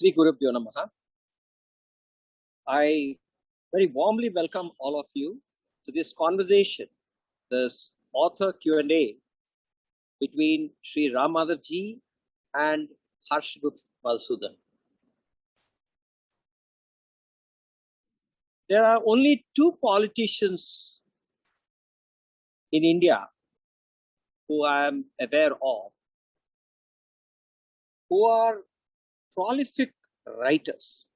Sri Gurubhyo Namaha. I very warmly welcome all of you to this conversation, this author Q&A between Sri Ram Madhav ji and Harshgupta Madhusudan. There are only two politicians in India who I am aware of who are prolific writers.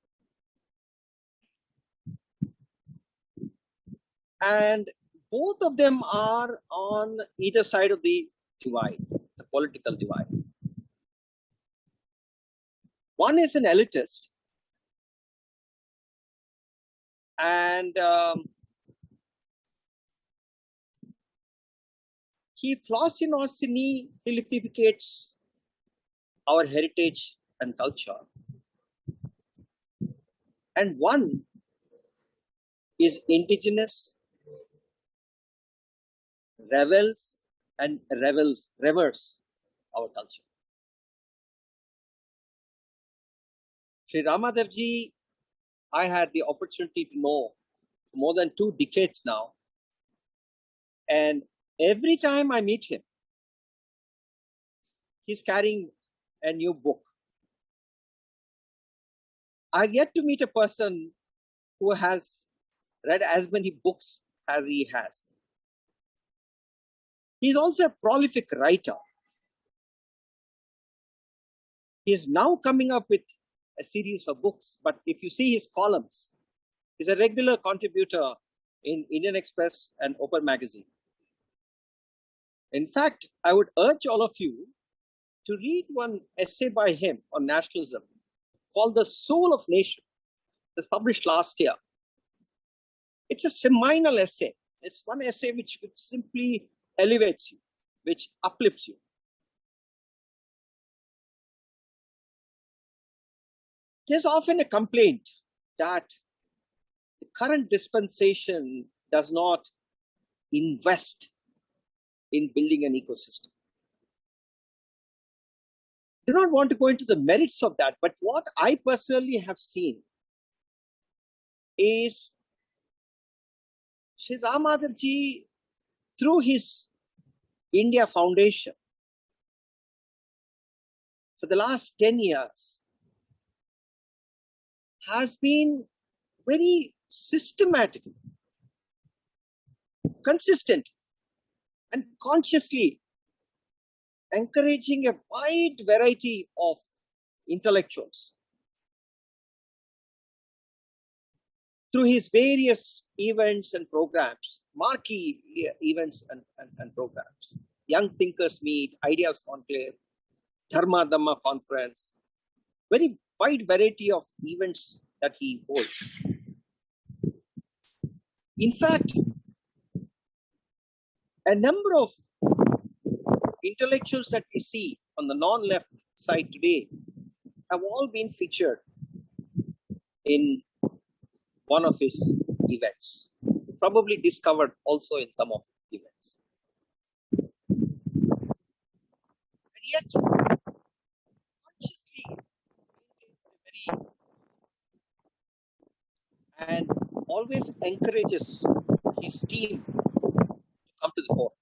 And both of them are on either side of the divide, the political divide. One is an elitist, and he philosophicates our heritage and culture. And one is indigenous, reveres our culture. Sri Ramadev ji, I had the opportunity to know for more than 2 decades now. And every time I meet him, he's carrying a new book. I get to meet a person who has read as many books as he has. He's also a prolific writer. He is now coming up with a series of books, but if you see his columns, he's a regular contributor in Indian Express and Open Magazine. In fact, I would urge all of you to read one essay by him on nationalism called The Soul of Nation. It was published last year. It's a seminal essay. It's one essay which simply elevates you, which uplifts you. There's often a complaint that the current dispensation does not invest in building an ecosystem. I do not want to go into the merits of that, but what I personally have seen is Sri Ram Madhav ji, through his India Foundation, for the last 10 years, has been very systematic, consistent, and consciously encouraging a wide variety of intellectuals through his various events and programs, marquee events and programs. Young Thinkers Meet, Ideas Conclave, Dharma Dhamma Conference, very wide variety of events that he holds. In fact, a number of intellectuals that we see on the non-left side today have all been featured in one of his events, probably discovered also in some of the events. And yet, consciously, and always encourages his team to come to the fore.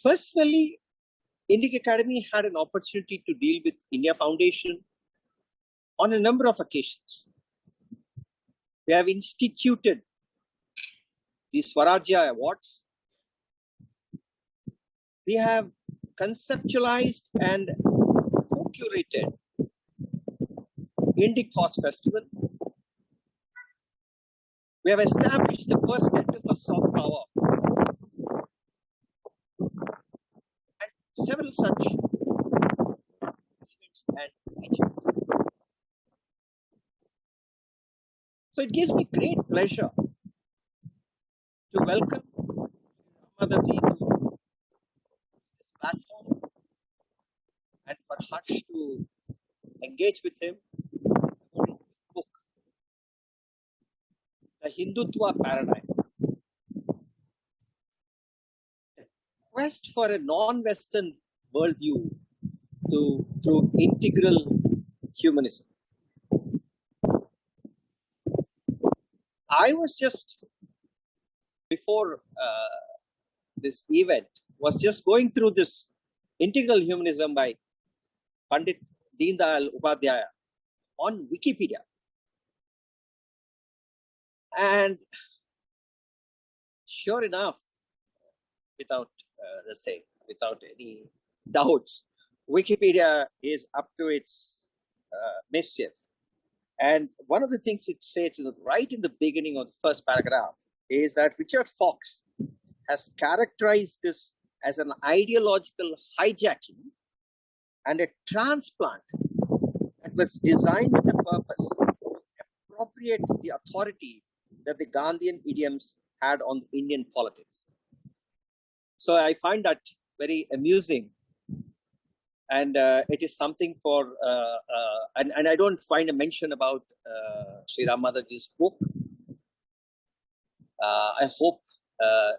Personally, Indica Academy had an opportunity to deal with India Foundation on a number of occasions. We have instituted the Swarajya Awards. We have conceptualized and co-curated Indica Festival. We have established the first Center for Soft Power and several such events and features. So it gives me great pleasure to welcome Madhav ji to this platform and for Harsh to engage with him about his book, The Hindutva Paradigm. The quest for a non-Western worldview to integral humanism. I was just before this event was just going through this integral humanism by Pandit Deendayal Upadhyaya on Wikipedia, and sure enough, without without any doubts, Wikipedia is up to its mischief. And one of the things it says right in the beginning of the first paragraph is that Richard Fox has characterized this as an ideological hijacking and a transplant that was designed with the purpose to appropriate the authority that the Gandhian idioms had on Indian politics. So I find that very amusing, and it is something for, and I don't find a mention about Sri Ram Madhavji's book. I hope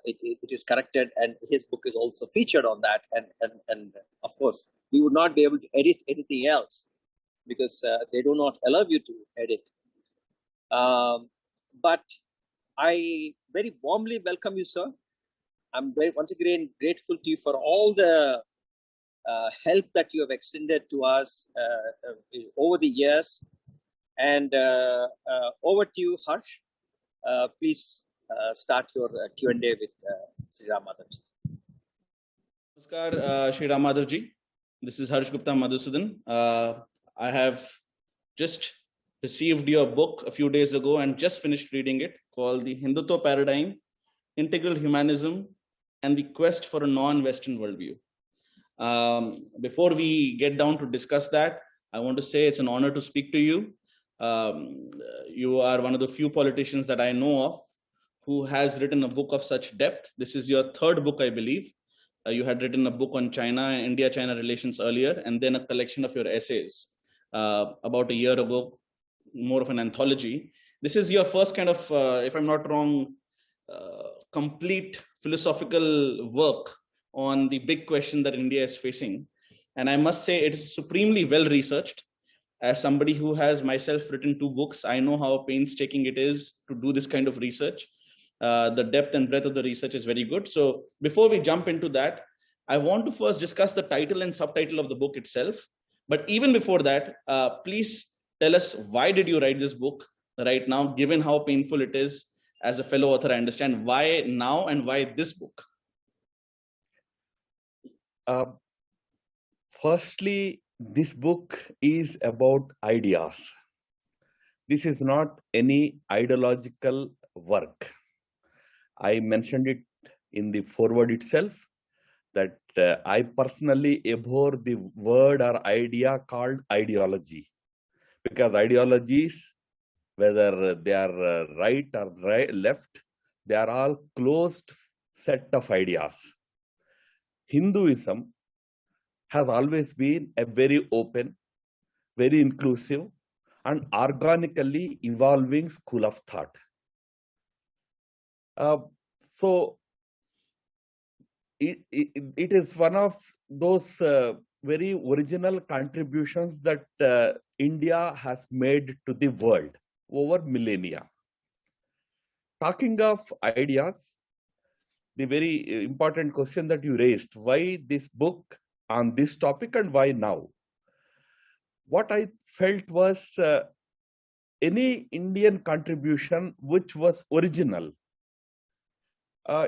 it is corrected, and his book is also featured on that. And of course, we would not be able to edit anything else because they do not allow you to edit. But I very warmly welcome you, sir. I'm once again grateful to you for all the help that you have extended to us over the years. And over to you, Harsh. Please start your Q&A with Sri Ram Madhavji. Namaskar, Sri Ram Madhavji. This is Harsh Gupta Madhusudan. I have just received your book a few days ago and just finished reading it, called The Hindutva Paradigm, Integral Humanism, and the Quest for a Non-Western Worldview. Before we get down to discuss that, I want to say it's an honor to speak to you. You are one of the few politicians that I know of who has written a book of such depth. This is your third book, I believe. You had written a book on China, India-China relations earlier, and then a collection of your essays about a year ago, more of an anthology. This is your first kind of, if I'm not wrong, complete philosophical work on the big question that India is facing. And I must say it is supremely well researched. As somebody who has myself written 2 books, I know how painstaking it is to do this kind of research. The depth and breadth of the research is very good. So before we jump into that, I want to first discuss the title and subtitle of the book itself. But even before that, please tell us, why did you write this book right now, given how painful it is? As a fellow author, I understand why now and why this book. Firstly, this book is about ideas. This is not any ideological work. I mentioned it in the foreword itself that I personally abhor the word or idea called ideology, because ideologies, whether they are right or left, they are all closed set of ideas. Hinduism has always been a very open, very inclusive, and organically evolving school of thought. So it is one of those very original contributions that India has made to the world over millennia. Talking of ideas, the very important question that you raised, why this book on this topic and why now? What I felt was any Indian contribution which was original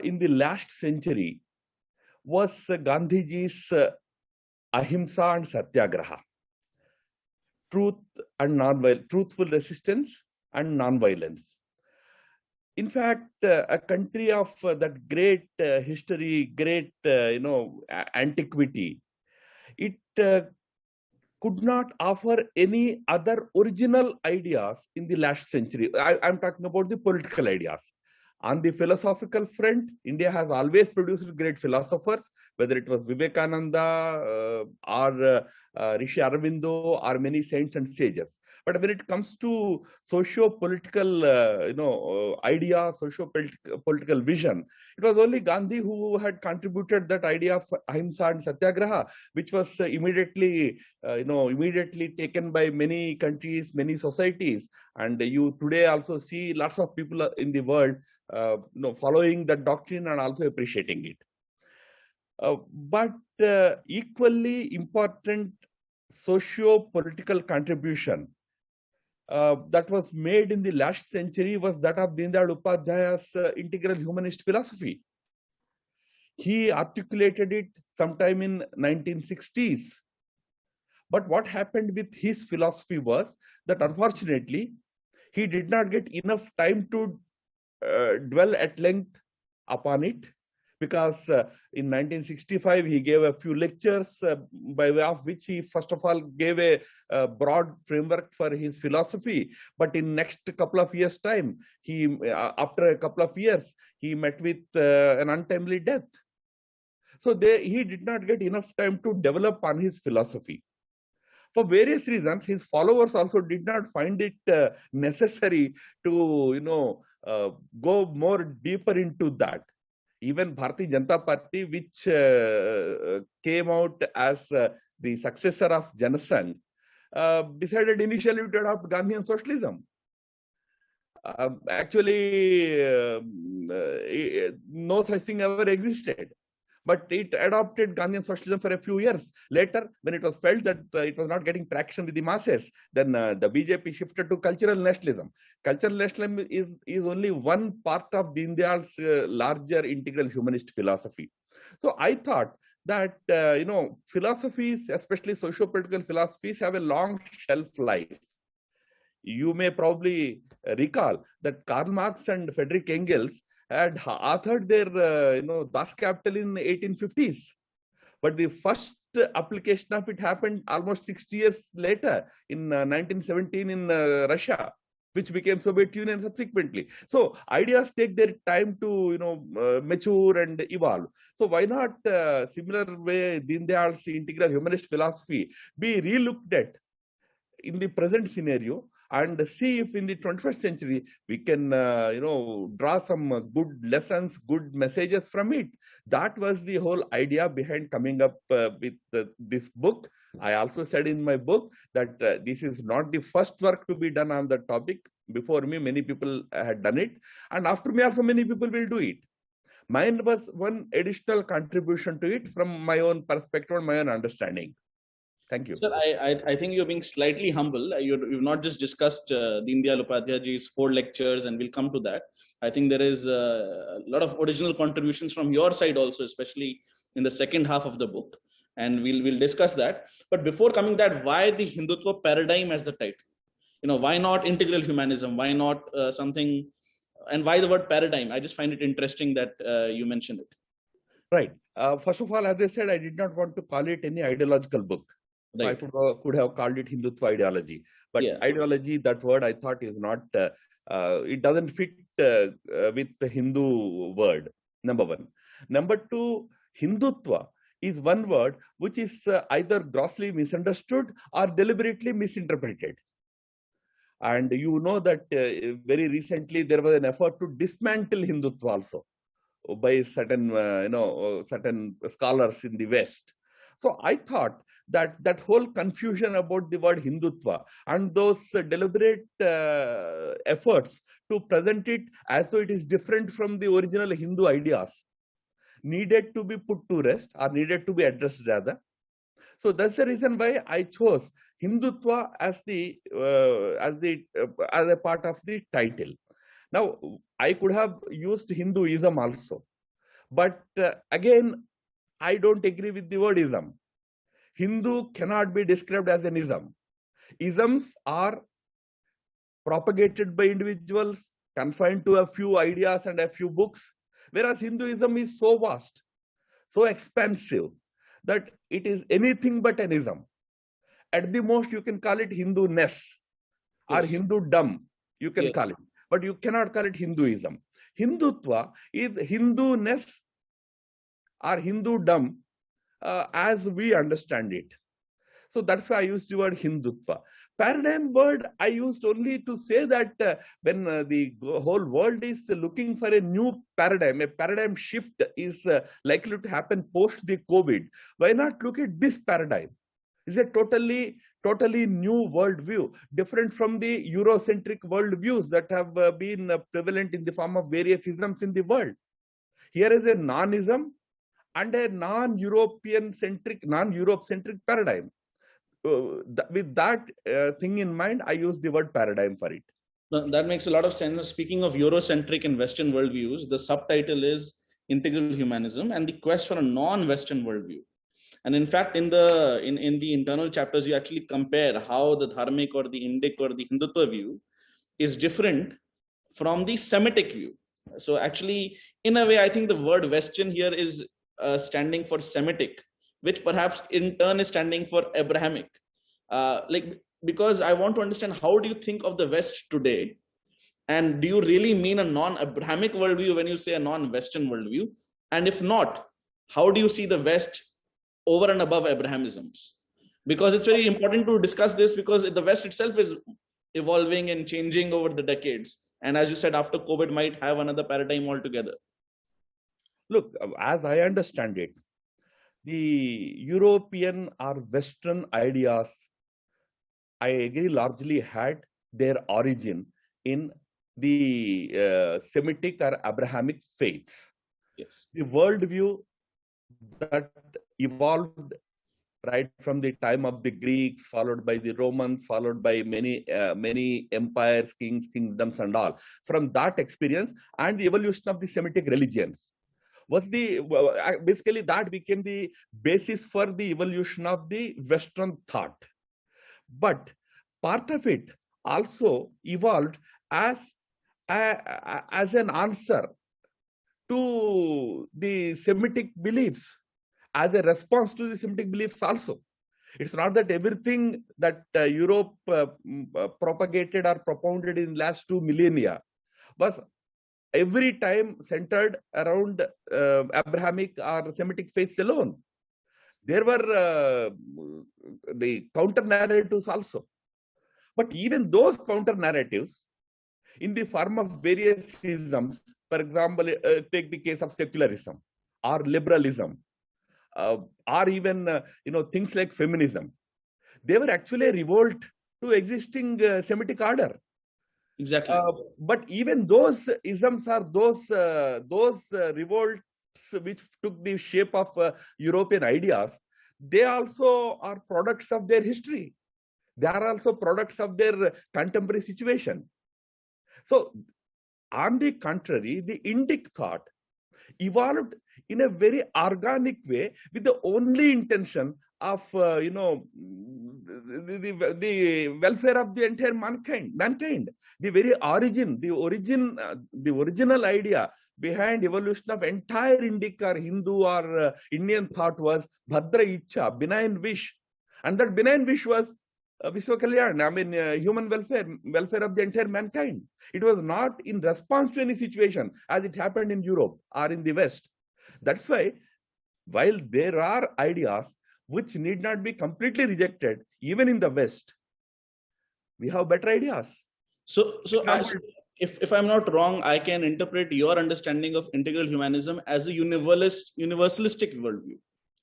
in the last century was Gandhiji's ahimsa and satyagraha, truth and non-violence, truthful resistance and non-violence. In fact, a country of that great history, great antiquity, it could not offer any other original ideas in the last century. I'm talking about the political ideas. On the philosophical front, India has always produced great philosophers, whether it was Vivekananda or Rishi Aurobindo or many saints and sages. But when it comes to socio-political, idea, socio-political vision, it was only Gandhi who had contributed that idea of ahimsa and satyagraha, which was immediately taken by many countries, many societies, and you today also see lots of people in the world, following that doctrine and also appreciating it. But equally important socio-political contribution that was made in the last century was that of Deendayal Upadhyaya's integral humanist philosophy. He articulated it sometime in 1960s. But what happened with his philosophy was that unfortunately, he did not get enough time to dwell at length upon it, because in 1965 he gave a few lectures by way of which he first of all gave a broad framework for his philosophy. But in next couple of years' time, he after a couple of years, he met with an untimely death. So he did not get enough time to develop on his philosophy. For various reasons, his followers also did not find it necessary to go more deeper into that. Even Bharatiya Janata Party, which came out as the successor of Janasangh, decided initially to adopt Gandhian socialism. Actually, no such thing ever existed. But it adopted Gandhian socialism for a few years. Later, when it was felt that it was not getting traction with the masses, then the BJP shifted to cultural nationalism. Cultural nationalism is only one part of Deendayal's larger integral humanist philosophy. So I thought that philosophies, especially socio-political philosophies, have a long shelf life. You may probably recall that Karl Marx and Friedrich Engels had authored their Das Kapital in 1850s. But the first application of it happened almost 60 years later in 1917 in Russia, which became Soviet Union subsequently. So ideas take their time to mature and evolve. So why not similar way Deendayal's integral humanist philosophy be relooked at in the present scenario, and see if in the 21st century we can draw some good lessons, good messages from it. That was the whole idea behind coming up with this book. I also said in my book that this is not the first work to be done on the topic. Before me, many people had done it, and after me also many people will do it. Mine was one additional contribution to it from my own perspective and my own understanding. Thank you. Sir, I think you're being slightly humble. You've not just discussed Deendayal Upadhyayaji's 4 lectures, and we'll come to that. I think there is a lot of original contributions from your side also, especially in the second half of the book. And we'll discuss that. But before coming that, why the Hindutva paradigm as the title? Why not integral humanism? Why not something? And why the word paradigm? I just find it interesting that you mentioned it. Right. First of all, as I said, I did not want to call it any ideological book. Right. I could have called it Hindutva ideology, but ideology, that word I thought is not, it doesn't fit with the Hindu word, number one. Number two, Hindutva is one word which is either grossly misunderstood or deliberately misinterpreted. And you know that very recently there was an effort to dismantle Hindutva also by certain, certain scholars in the West. So I thought that whole confusion about the word Hindutva and those deliberate efforts to present it as though it is different from the original Hindu ideas needed to be put to rest, or needed to be addressed rather. So that's the reason why I chose Hindutva as a part of the title. Now, I could have used Hinduism also, but again, I don't agree with the word ism. Hindu cannot be described as an ism. Isms are propagated by individuals, confined to a few ideas and a few books, whereas Hinduism is so vast, so expansive, that it is anything but an ism. At the most, you can call it Hindu-ness or Hindu-dom, you can call it, but you cannot call it Hinduism. Hindutva is Hindu-ness or Hindu-dom as we understand it. So that's why I used the word Hindutva. Paradigm word I used only to say that when the whole world is looking for a new paradigm, a paradigm shift is likely to happen post the COVID. Why not look at this paradigm? It's a totally new worldview, different from the Eurocentric worldviews that have been prevalent in the form of various isms in the world. Here is a non-ism and a non-Europe centric paradigm. With that thing in mind, I use the word paradigm for it. That makes a lot of sense. Speaking of Eurocentric and Western worldviews, the subtitle is Integral Humanism and the quest for a non-Western worldview. And in fact, in the internal chapters, you actually compare how the Dharmic or the Indic or the Hindutva view is different from the Semitic view. So actually, in a way, I think the word Western here is standing for Semitic, which perhaps in turn is standing for Abrahamic. Because I want to understand, how do you think of the West today? And do you really mean a non-Abrahamic worldview when you say a non-Western worldview? And if not, how do you see the West over and above Abrahamisms? Because it's very important to discuss this, because the West itself is evolving and changing over the decades. And as you said, after COVID might have another paradigm altogether. Look, as I understand it, the European or Western ideas, I agree, largely had their origin in the Semitic or Abrahamic faiths. Yes. The worldview that evolved right from the time of the Greeks, followed by the Romans, followed by many empires, kings, kingdoms, and all. From that experience and the evolution of the Semitic religions, was basically that became the basis for the evolution of the Western thought. But part of it also evolved as an answer to the Semitic beliefs, as a response to the Semitic beliefs also. It's not that everything that Europe propagated or propounded in the last 2 millennia was every time centered around Abrahamic or Semitic faiths alone. There were the counter narratives also. But even those counter narratives, in the form of various isms, for example, take the case of secularism or liberalism, or even things like feminism, they were actually a revolt to existing Semitic order. Exactly. But even those isms are those revolts which took the shape of European ideas, they also are products of their history. They are also products of their contemporary situation. So, on the contrary, the Indic thought evolved in a very organic way with the only intention of the welfare of the entire mankind. The very origin, the original idea behind evolution of entire Indic or Hindu or Indian thought was Bhadra Ichcha, benign wish, and that benign wish was Vishwakalyan, human welfare of the entire mankind. It was not in response to any situation as it happened in Europe or in the West. That's why, while there are ideas which need not be completely rejected, even in the West, we have better ideas. So if I'm not wrong, I can interpret your understanding of integral humanism as a universalistic worldview.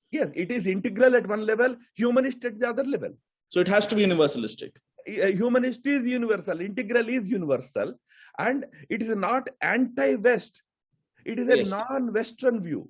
Yes, it is integral at one level, humanist at the other level. So it has to be universalistic. Humanist is universal, integral is universal, and it is not anti-West. It is a non-Western view.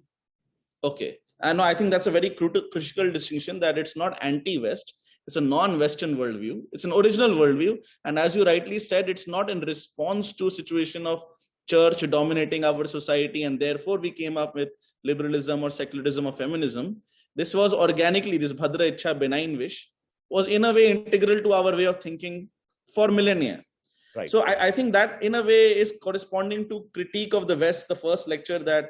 Okay. And I think that's a very critical distinction, that it's not anti-West. It's a non-Western worldview. It's an original worldview. And as you rightly said, it's not in response to a situation of church dominating our society, and therefore we came up with liberalism or secularism or feminism. This was organically, this Bhadra Ichcha, benign wish, was in a way integral to our way of thinking for millennia. Right. So I think that in a way is corresponding to critique of the West, the first lecture that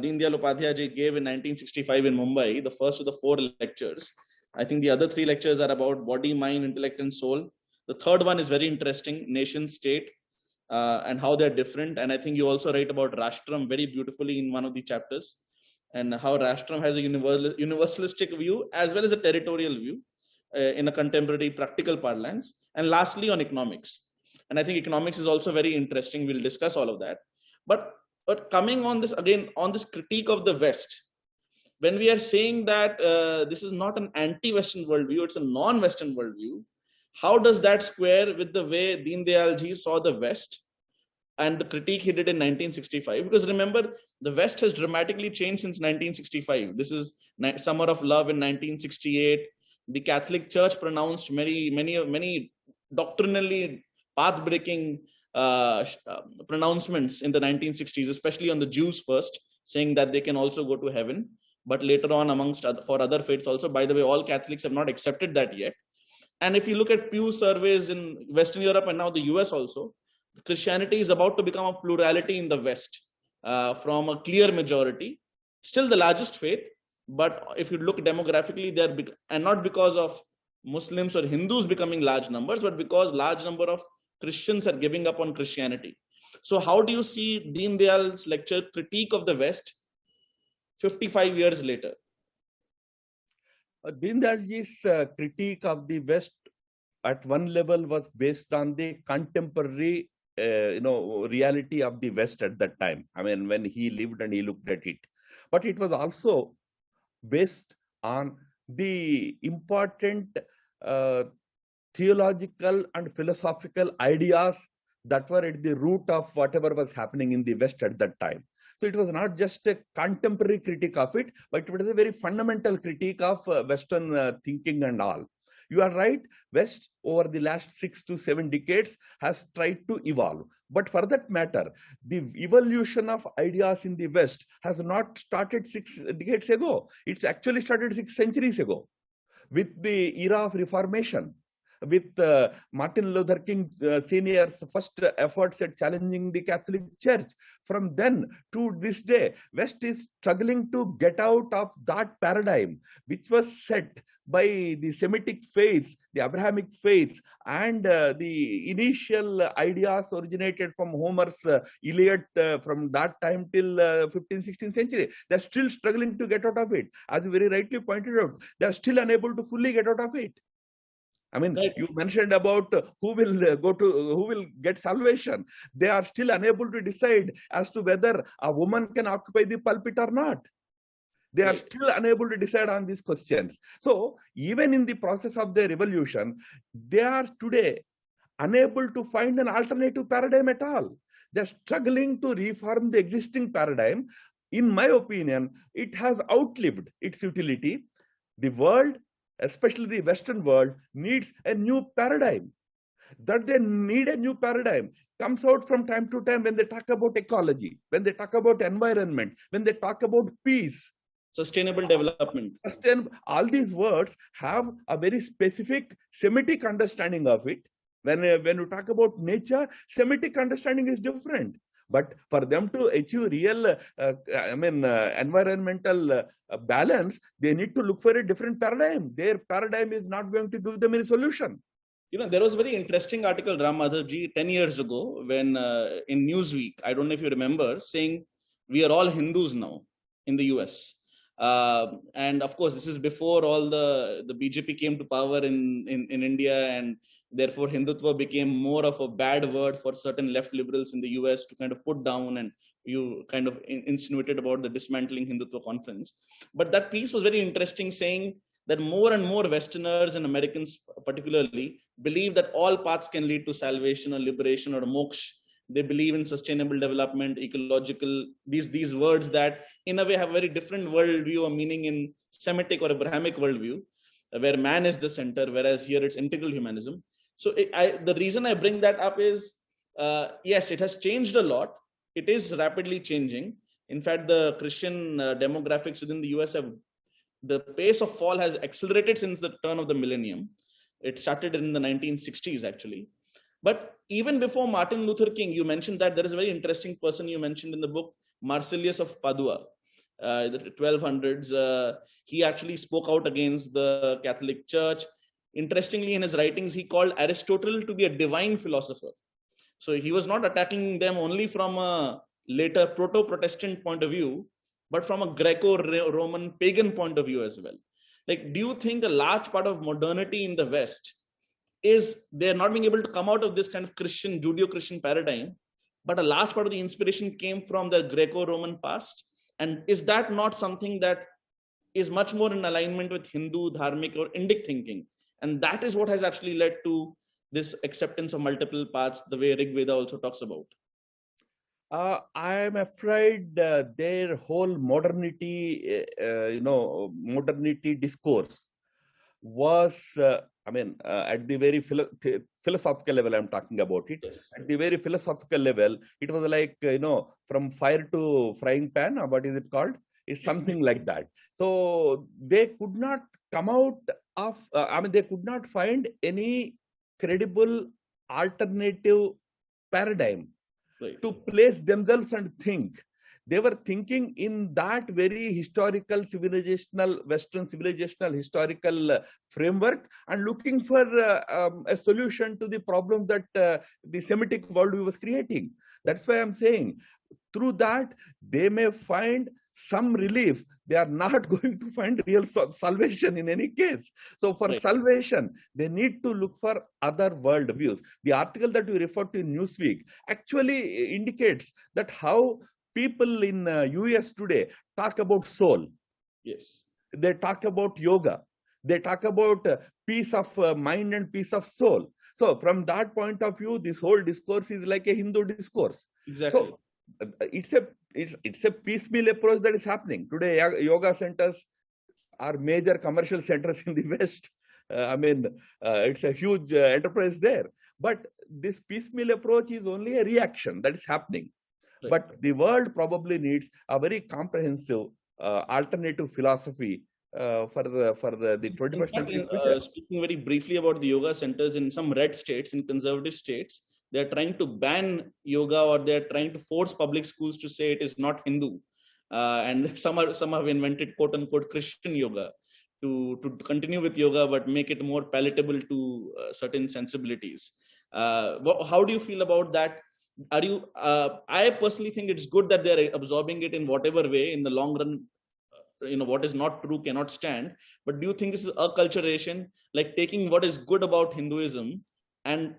Deen Dayal Upadhyay ji gave in 1965 in Mumbai, the first of the 4 lectures. I think the other 3 lectures are about body, mind, intellect, and soul. The third one is very interesting, nation state, and how they're different. And I think you also write about Rashtram very beautifully in one of the chapters. and how Rashtram has a universalistic view as well as a territorial view in a contemporary practical parlance. And lastly, on economics. And I think economics is also very interesting. We'll discuss all of that. But coming on this again, on this critique of the West, when we are saying that this is not an anti-Western worldview, it's a non-Western worldview, how does that square with the way Deen Dayal ji saw the West and the critique he did in 1965? Because remember, the West has dramatically changed since 1965. This is Summer of Love in 1968. The Catholic Church pronounced many doctrinally path-breaking pronouncements in the 1960s, especially on the Jews first, saying that they can also go to heaven. But later on, for other faiths also. By the way, all Catholics have not accepted that yet. And if you look at Pew surveys in Western Europe and now the US also, Christianity is about to become a plurality in the West from a clear majority. Still the largest faith, but if you look demographically, and not because of Muslims or Hindus becoming large numbers, but because large number of Christians are giving up on Christianity. So how do you see Deen Dayal's lecture critique of the West 55 years later? Deen Dayal's critique of the West at one level was based on the contemporary reality of the West at that time. I mean, when he lived and he looked at it. But it was also based on the important theological and philosophical ideas that were at the root of whatever was happening in the West at that time. So it was not just a contemporary critique of it, but it was a very fundamental critique of Western thinking and all. You are right, West over the last 6 to 7 decades has tried to evolve. But for that matter, the evolution of ideas in the West has not started 6 decades ago. It's actually started 6 centuries ago with the era of Reformation, with Martin Luther King Sr.'s first efforts at challenging the Catholic Church. From then to this day, West is struggling to get out of that paradigm, which was set by the Semitic faiths, the Abrahamic faiths, and the initial ideas originated from Homer's Iliad from that time till 15th, 16th century. They're still struggling to get out of it. As you very rightly pointed out, they're still unable to fully get out of it. I mean, you mentioned about who will get salvation. They are still unable to decide as to whether a woman can occupy the pulpit or not. They are still unable to decide on these questions. So even in the process of their evolution, they are today unable to find an alternative paradigm at all. They're struggling to reform the existing paradigm. In my opinion, it has outlived its utility. The world, especially the Western world, needs a new paradigm. That they need a new paradigm comes out from time to time when they talk about ecology, when they talk about environment, when they talk about peace. Sustainable development. All these words have a very specific Semitic understanding of it. When you talk about nature, Semitic understanding is different. But for them to achieve real, environmental balance, they need to look for a different paradigm. Their paradigm is not going to give them any solution. You know, there was a very interesting article, Madhav ji, 10 years ago, when in Newsweek, I don't know if you remember, saying we are all Hindus now in the US. And of course, this is before all the BJP came to power in India, and therefore Hindutva became more of a bad word for certain left liberals in the US to kind of put down, and you kind of insinuated about the dismantling Hindutva conference. But that piece was very interesting, saying that more and more Westerners and Americans particularly believe that all paths can lead to salvation or liberation or moksha. They believe in sustainable development, ecological, these words that in a way have a very different worldview or meaning in Semitic or Abrahamic worldview, where man is the center, whereas here it's integral humanism. So the reason I bring that up is, yes, it has changed a lot. It is rapidly changing. In fact, the Christian demographics within the US the pace of fall has accelerated since the turn of the millennium. It started in the 1960s, actually. But even before Martin Luther King, you mentioned that there is a very interesting person you mentioned in the book, Marsilius of Padua, the 1200s. He actually spoke out against the Catholic Church. Interestingly, in his writings, he called Aristotle to be a divine philosopher. So he was not attacking them only from a later proto-Protestant point of view, but from a Greco-Roman pagan point of view as well. Like, do you think a large part of modernity in the West is they're not being able to come out of this kind of Christian, Judeo-Christian paradigm, but a large part of the inspiration came from the Greco-Roman past? And is that not something that is much more in alignment with Hindu, Dharmic, or Indic thinking? And that is what has actually led to this acceptance of multiple paths, the way Rig Veda also talks about. I am afraid their whole modernity, modernity discourse was, at the very philosophical level, I'm talking about it. Yes. At the very philosophical level, it was like, from fire to frying pan, or what is it called? It's something like that. So they could not come out of, they could not find any credible alternative paradigm to place themselves and think. They were thinking in that very historical, civilizational, Western civilizational historical framework, and looking for a solution to the problem that the Semitic worldview was creating. That's why I'm saying, through that, they may find some relief. They are not going to find real salvation in any case. So for salvation, they need to look for other worldviews. The article that you referred to in Newsweek actually indicates that how people in US today talk about soul. Yes. They talk about yoga. They talk about peace of mind and peace of soul. So from that point of view, this whole discourse is like a Hindu discourse. Exactly. So it's a piecemeal approach that is happening today. Yoga centers are major commercial centers in the West. It's a huge enterprise there. But this piecemeal approach is only a reaction that is happening. Right. But the world probably needs a very comprehensive alternative philosophy for the 21st century future. Speaking very briefly about the yoga centers in some red states, in conservative states, they're trying to ban yoga, or they're trying to force public schools to say it is not Hindu. And some have invented quote unquote Christian yoga to continue with yoga, but make it more palatable to certain sensibilities. How do you feel about that? I personally think it's good that they're absorbing it in whatever way. In the long run, what is not true cannot stand. But do you think this is acculturation, like taking what is good about Hinduism and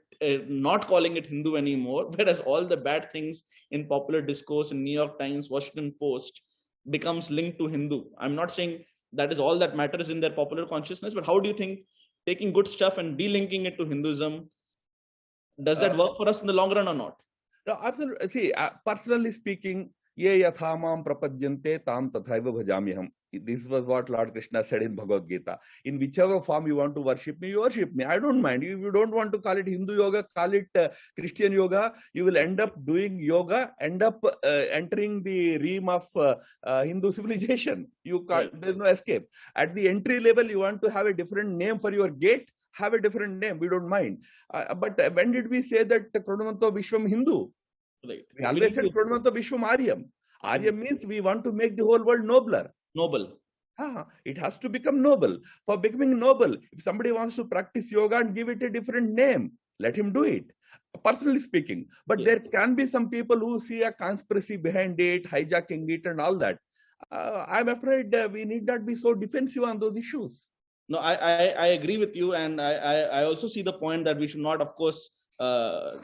not calling it Hindu anymore, whereas all the bad things in popular discourse in New York Times, Washington Post becomes linked to Hindu? I'm not saying that is all that matters in their popular consciousness, but how do you think taking good stuff and delinking it to Hinduism, does that work for us in the long run or not? No, absolutely. See, personally speaking, ye yathamam prapadyante tam tathaiva bhajamyaham. This was what Lord Krishna said in Bhagavad Gita. In whichever form you want to worship me, you worship me. I don't mind. If you don't want to call it Hindu yoga, call it Christian yoga. You will end up doing yoga, end up entering the realm of Hindu civilization. There's no escape. At the entry level, you want to have a different name for your gate, have a different name. We don't mind. But when did we say that Pranamanta Vishwam Hindu? Right. We always said Pranamanta Vishwam Aryam. Aryam means we want to make the whole world nobler. Noble. It has to become noble. For becoming noble, if somebody wants to practice yoga and give it a different name, let him do it, personally speaking. But there can be some people who see a conspiracy behind it, hijacking it and all that. I'm afraid we need not be so defensive on those issues. No, I agree with you. And I also see the point that we should not, of course,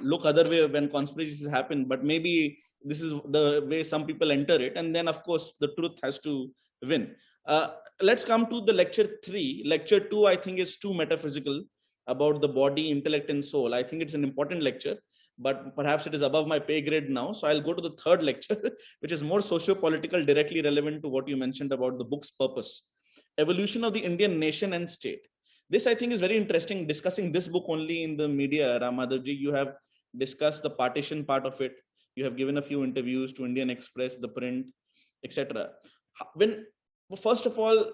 look other way when conspiracies happen. But maybe this is the way some people enter it. And then, of course, the truth has to win. Let's come to the lecture 3. Lecture 2, I think, is too metaphysical, about the body, intellect, and soul. I think it's an important lecture, but perhaps it is above my pay grade now. So I'll go to the third lecture, which is more socio-political, directly relevant to what you mentioned about the book's purpose. Evolution of the Indian nation and state. This, I think, is very interesting. Discussing this book only in the media, Madhavji, you have discussed the partition part of it. You have given a few interviews to Indian Express, the print, etc. First of all,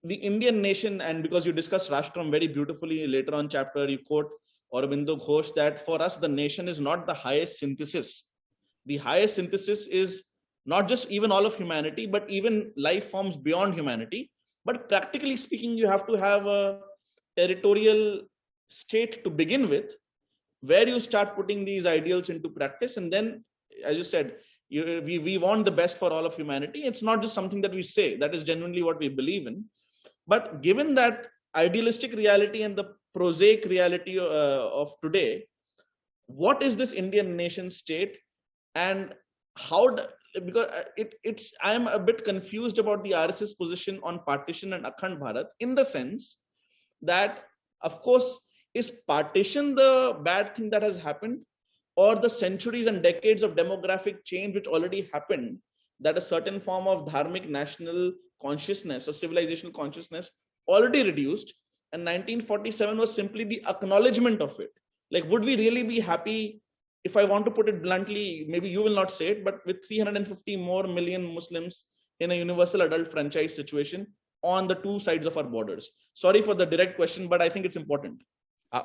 the Indian nation, and because you discuss Rashtram very beautifully later on chapter, you quote Aurobindo Ghosh that for us, the nation is not the highest synthesis. The highest synthesis is not just even all of humanity, but even life forms beyond humanity. But practically speaking, you have to have a territorial state to begin with, where you start putting these ideals into practice. And then, as you said, we want the best for all of humanity. It's not just something that we say, that is genuinely what we believe in. But given that idealistic reality and the prosaic reality of today, what is this Indian nation state, and how because I am a bit confused about the RSS position on partition and Akhand Bharat, in the sense that, of course, is partition the bad thing that has happened, or the centuries and decades of demographic change which already happened, that a certain form of dharmic national consciousness or civilizational consciousness already reduced, and 1947 was simply the acknowledgement of it? Like, would we really be happy, if I want to put it bluntly, maybe you will not say it, but with 350 more million Muslims in a universal adult franchise situation on the two sides of our borders? Sorry for the direct question, but I think it's important.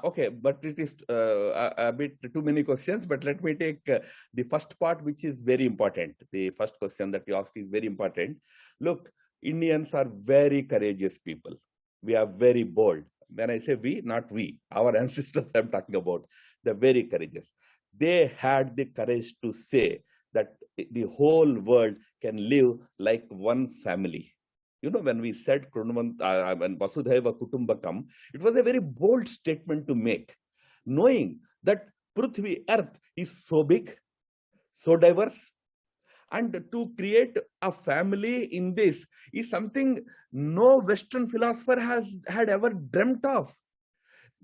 Okay, but it is a bit too many questions, but let me take the first part, which is very important. The first question that you asked is very important. Look, Indians are very courageous people. We are very bold. When I say we, not we, our ancestors I'm talking about, they're very courageous. They had the courage to say that the whole world can live like one family. You know, when we said when Vasudhaiva Kutumbakam, it was a very bold statement to make, knowing that Prithvi, Earth, is so big, so diverse, and to create a family in this is something no Western philosopher had ever dreamt of.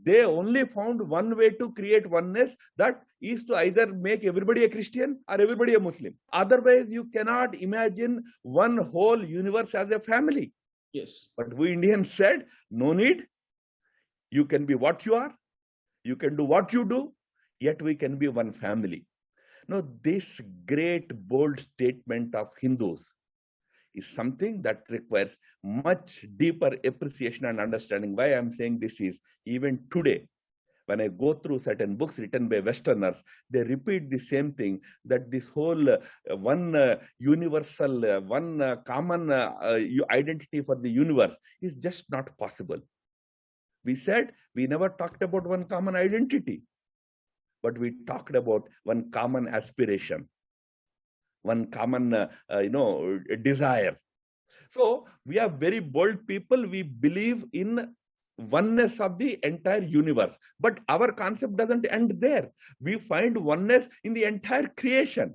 They only found one way to create oneness, that is to either make everybody a Christian or everybody a Muslim. Otherwise, you cannot imagine one whole universe as a family. Yes. But we Indians said, no need. You can be what you are. You can do what you do. Yet we can be one family. Now, this great bold statement of Hindus is something that requires much deeper appreciation and understanding. Why I'm saying this is, even today, when I go through certain books written by Westerners, they repeat the same thing, that this whole one universal, one common identity for the universe is just not possible. We said we never talked about one common identity, but we talked about one common aspiration, one common, desire. So we are very bold people. We believe in oneness of the entire universe. But our concept doesn't end there. We find oneness in the entire creation,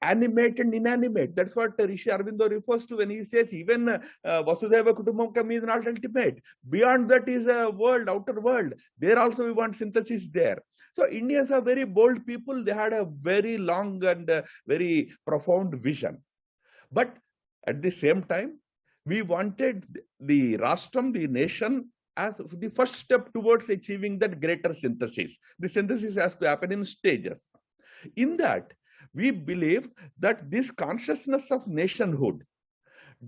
animate and inanimate. That's what Rishi Aurobindo refers to when he says even Vasudhaiva Kutumbakam is not ultimate. Beyond that is a world, outer world. There also we want synthesis there. So Indians are very bold people. They had a very long and very profound vision. But at the same time, we wanted the Rashtram, the nation, as the first step towards achieving that greater synthesis. The synthesis has to happen in stages. In that, we believe that this consciousness of nationhood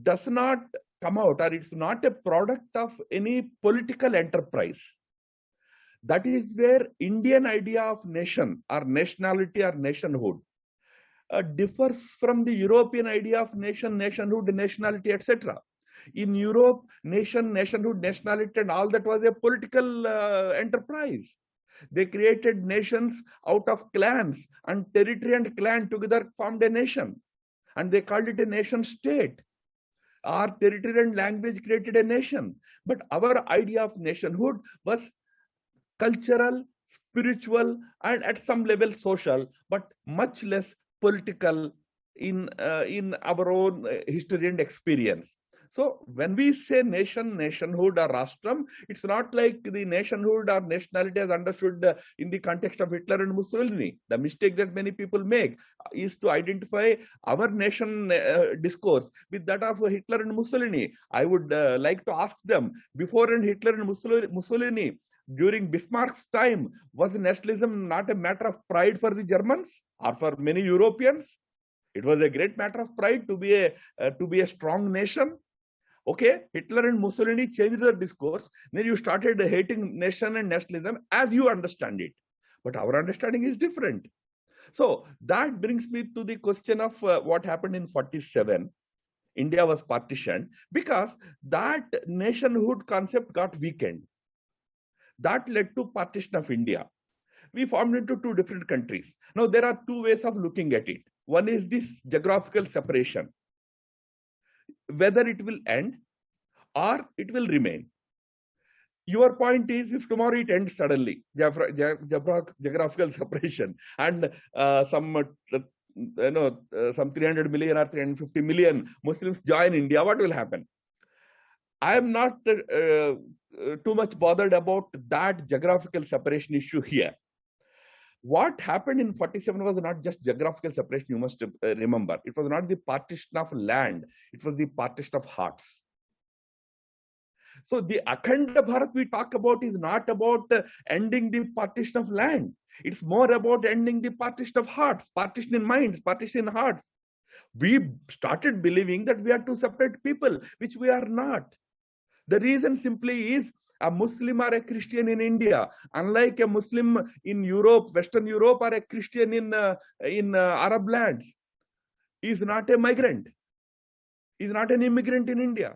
does not come out, or it's not a product of any political enterprise. That is where Indian idea of nation or nationality or nationhood differs from the European idea of nation, nationhood, nationality, etc. In Europe, nation, nationhood, nationality, and all that was a political enterprise. They created nations out of clans, and territory and clan together formed a nation. And they called it a nation state. Our territory and language created a nation. But our idea of nationhood was cultural, spiritual, and at some level social, but much less political in our own history and experience. So when we say nation, nationhood, or Rashtram, it's not like the nationhood or nationality as understood in the context of Hitler and Mussolini. The mistake that many people make is to identify our nation discourse with that of Hitler and Mussolini. I would like to ask them, before Hitler and Mussolini, during Bismarck's time, was nationalism not a matter of pride for the Germans or for many Europeans? It was a great matter of pride to be a strong nation. Okay, Hitler and Mussolini changed their discourse. Then you started hating nation and nationalism as you understand it. But our understanding is different. So that brings me to the question of what happened in 47. India was partitioned because that nationhood concept got weakened. That led to partition of India. We formed into two different countries. Now, there are two ways of looking at it. One is this geographical separation, whether it will end or it will remain. Your point is, if tomorrow it ends suddenly, geographical separation, and some 300 million or 350 million Muslims join India, what will happen? I am not too much bothered about that geographical separation issue here. What happened in 47 was not just geographical separation, you must remember. It was not the partition of land, it was the partition of hearts. So the Akhanda Bharat we talk about is not about ending the partition of land. It's more about ending the partition of hearts, partition in minds, partition in hearts. We started believing that we are two separate people, which we are not. The reason simply is a Muslim or a Christian in India, unlike a Muslim in Europe, Western Europe, or a Christian in Arab lands, is not a migrant. He is not an immigrant in India.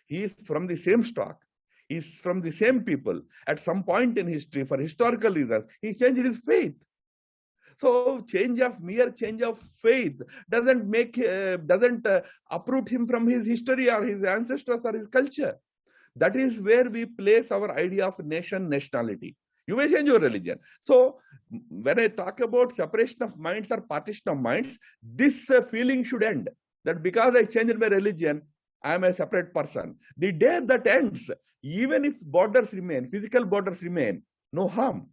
He is from the same stock. He is from the same people. At some point in history, for historical reasons, he changed his faith. So mere change of faith doesn't uproot him from his history or his ancestors or his culture. That is where we place our idea of nation, nationality. You may change your religion. So when I talk about separation of minds or partition of minds, this feeling should end. That because I changed my religion, I am a separate person. The day that ends, even if borders remain, physical borders remain, no harm.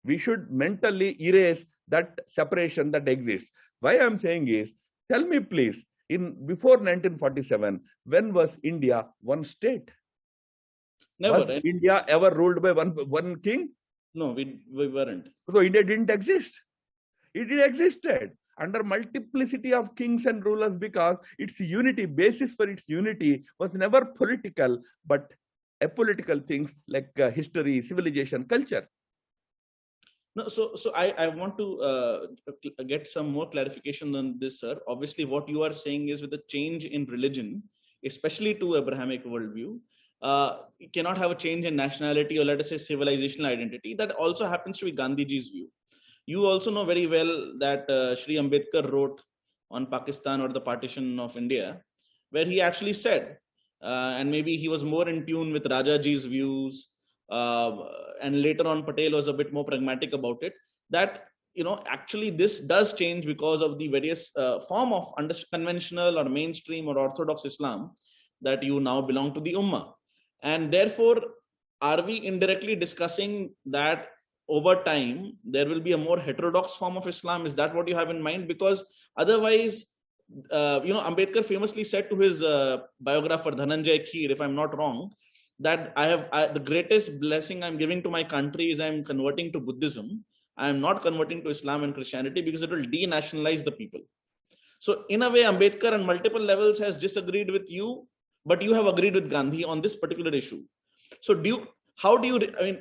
We should mentally erase that separation that exists. Why I am saying is, tell me please, before 1947, when was India one state? Never. Was India ever ruled by one king? No, we weren't. So India didn't exist. It existed under multiplicity of kings and rulers because its unity, basis for its unity was never political, but apolitical things like history, civilization, culture. No, so I want to get some more clarification on this, sir. Obviously, what you are saying is with the change in religion, especially to Abrahamic worldview, you cannot have a change in nationality or let us say civilizational identity. That also happens to be Gandhiji's view. You also know very well that Shri Ambedkar wrote on Pakistan or the partition of India, where he actually said, and maybe he was more in tune with Rajaji's views, and later on Patel was a bit more pragmatic about it, that actually this does change because of the various form of conventional or mainstream or orthodox Islam that you now belong to the Ummah. And therefore, are we indirectly discussing that over time there will be a more heterodox form of Islam? Is that what you have in mind? Because otherwise, Ambedkar famously said to his biographer Dhananjay Kheer, if I'm not wrong, that the greatest blessing I'm giving to my country is I'm converting to Buddhism. I'm not converting to Islam and Christianity because it will denationalize the people. So in a way, Ambedkar on multiple levels has disagreed with you, but you have agreed with Gandhi on this particular issue. So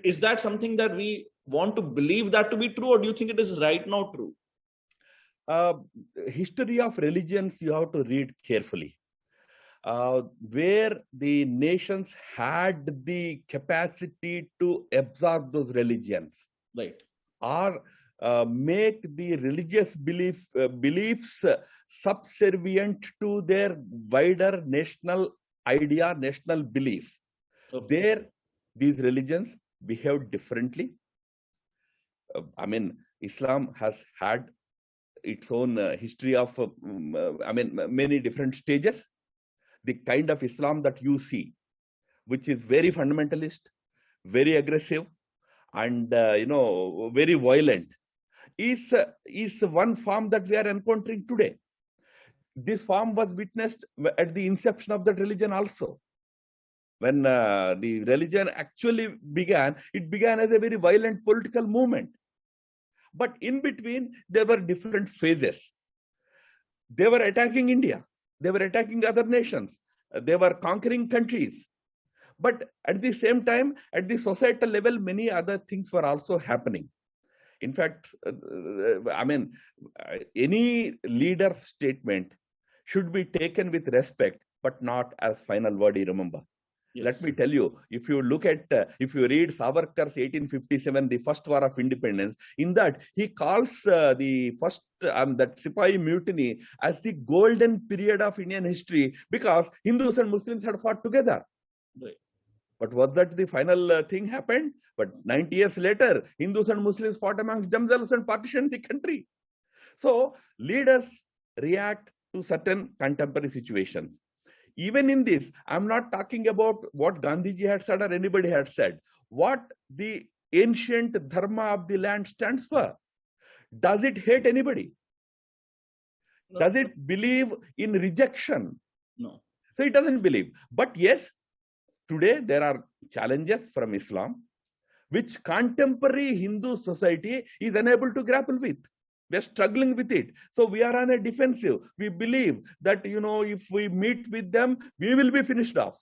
is that something that we want to believe that to be true, or do you think it is right now true? History of religions you have to read carefully. Where the nations had the capacity to absorb those religions, right, or make the religious beliefs subservient to their wider national idea, national belief. Okay. There, these religions behave differently. Islam has had its own history of, many different stages. The kind of Islam that you see, which is very fundamentalist, very aggressive, and very violent, is one form that we are encountering today. This form was witnessed at the inception of that religion also. When the religion actually began, it began as a very violent political movement. But in between, there were different phases. They were attacking India. They were attacking other nations. They were conquering countries. But at the same time, at the societal level, many other things were also happening. In fact, any leader's statement should be taken with respect, but not as final word, you remember. Let me tell you, if you look at, if you read Savarkar's 1857, the first war of independence, in that he calls the first, that Sipahi mutiny as the golden period of Indian history, because Hindus and Muslims had fought together. Right. But was that the final thing happened? But 90 years later, Hindus and Muslims fought amongst themselves and partitioned the country. So leaders react to certain contemporary situations. Even in this, I'm not talking about what Gandhiji had said or anybody had said. What the ancient dharma of the land stands for. Does it hate anybody? No. Does it believe in rejection? No. So it doesn't believe. But yes, today there are challenges from Islam, which contemporary Hindu society is unable to grapple with. We're struggling with it. So we are on a defensive. We believe that, if we meet with them, we will be finished off.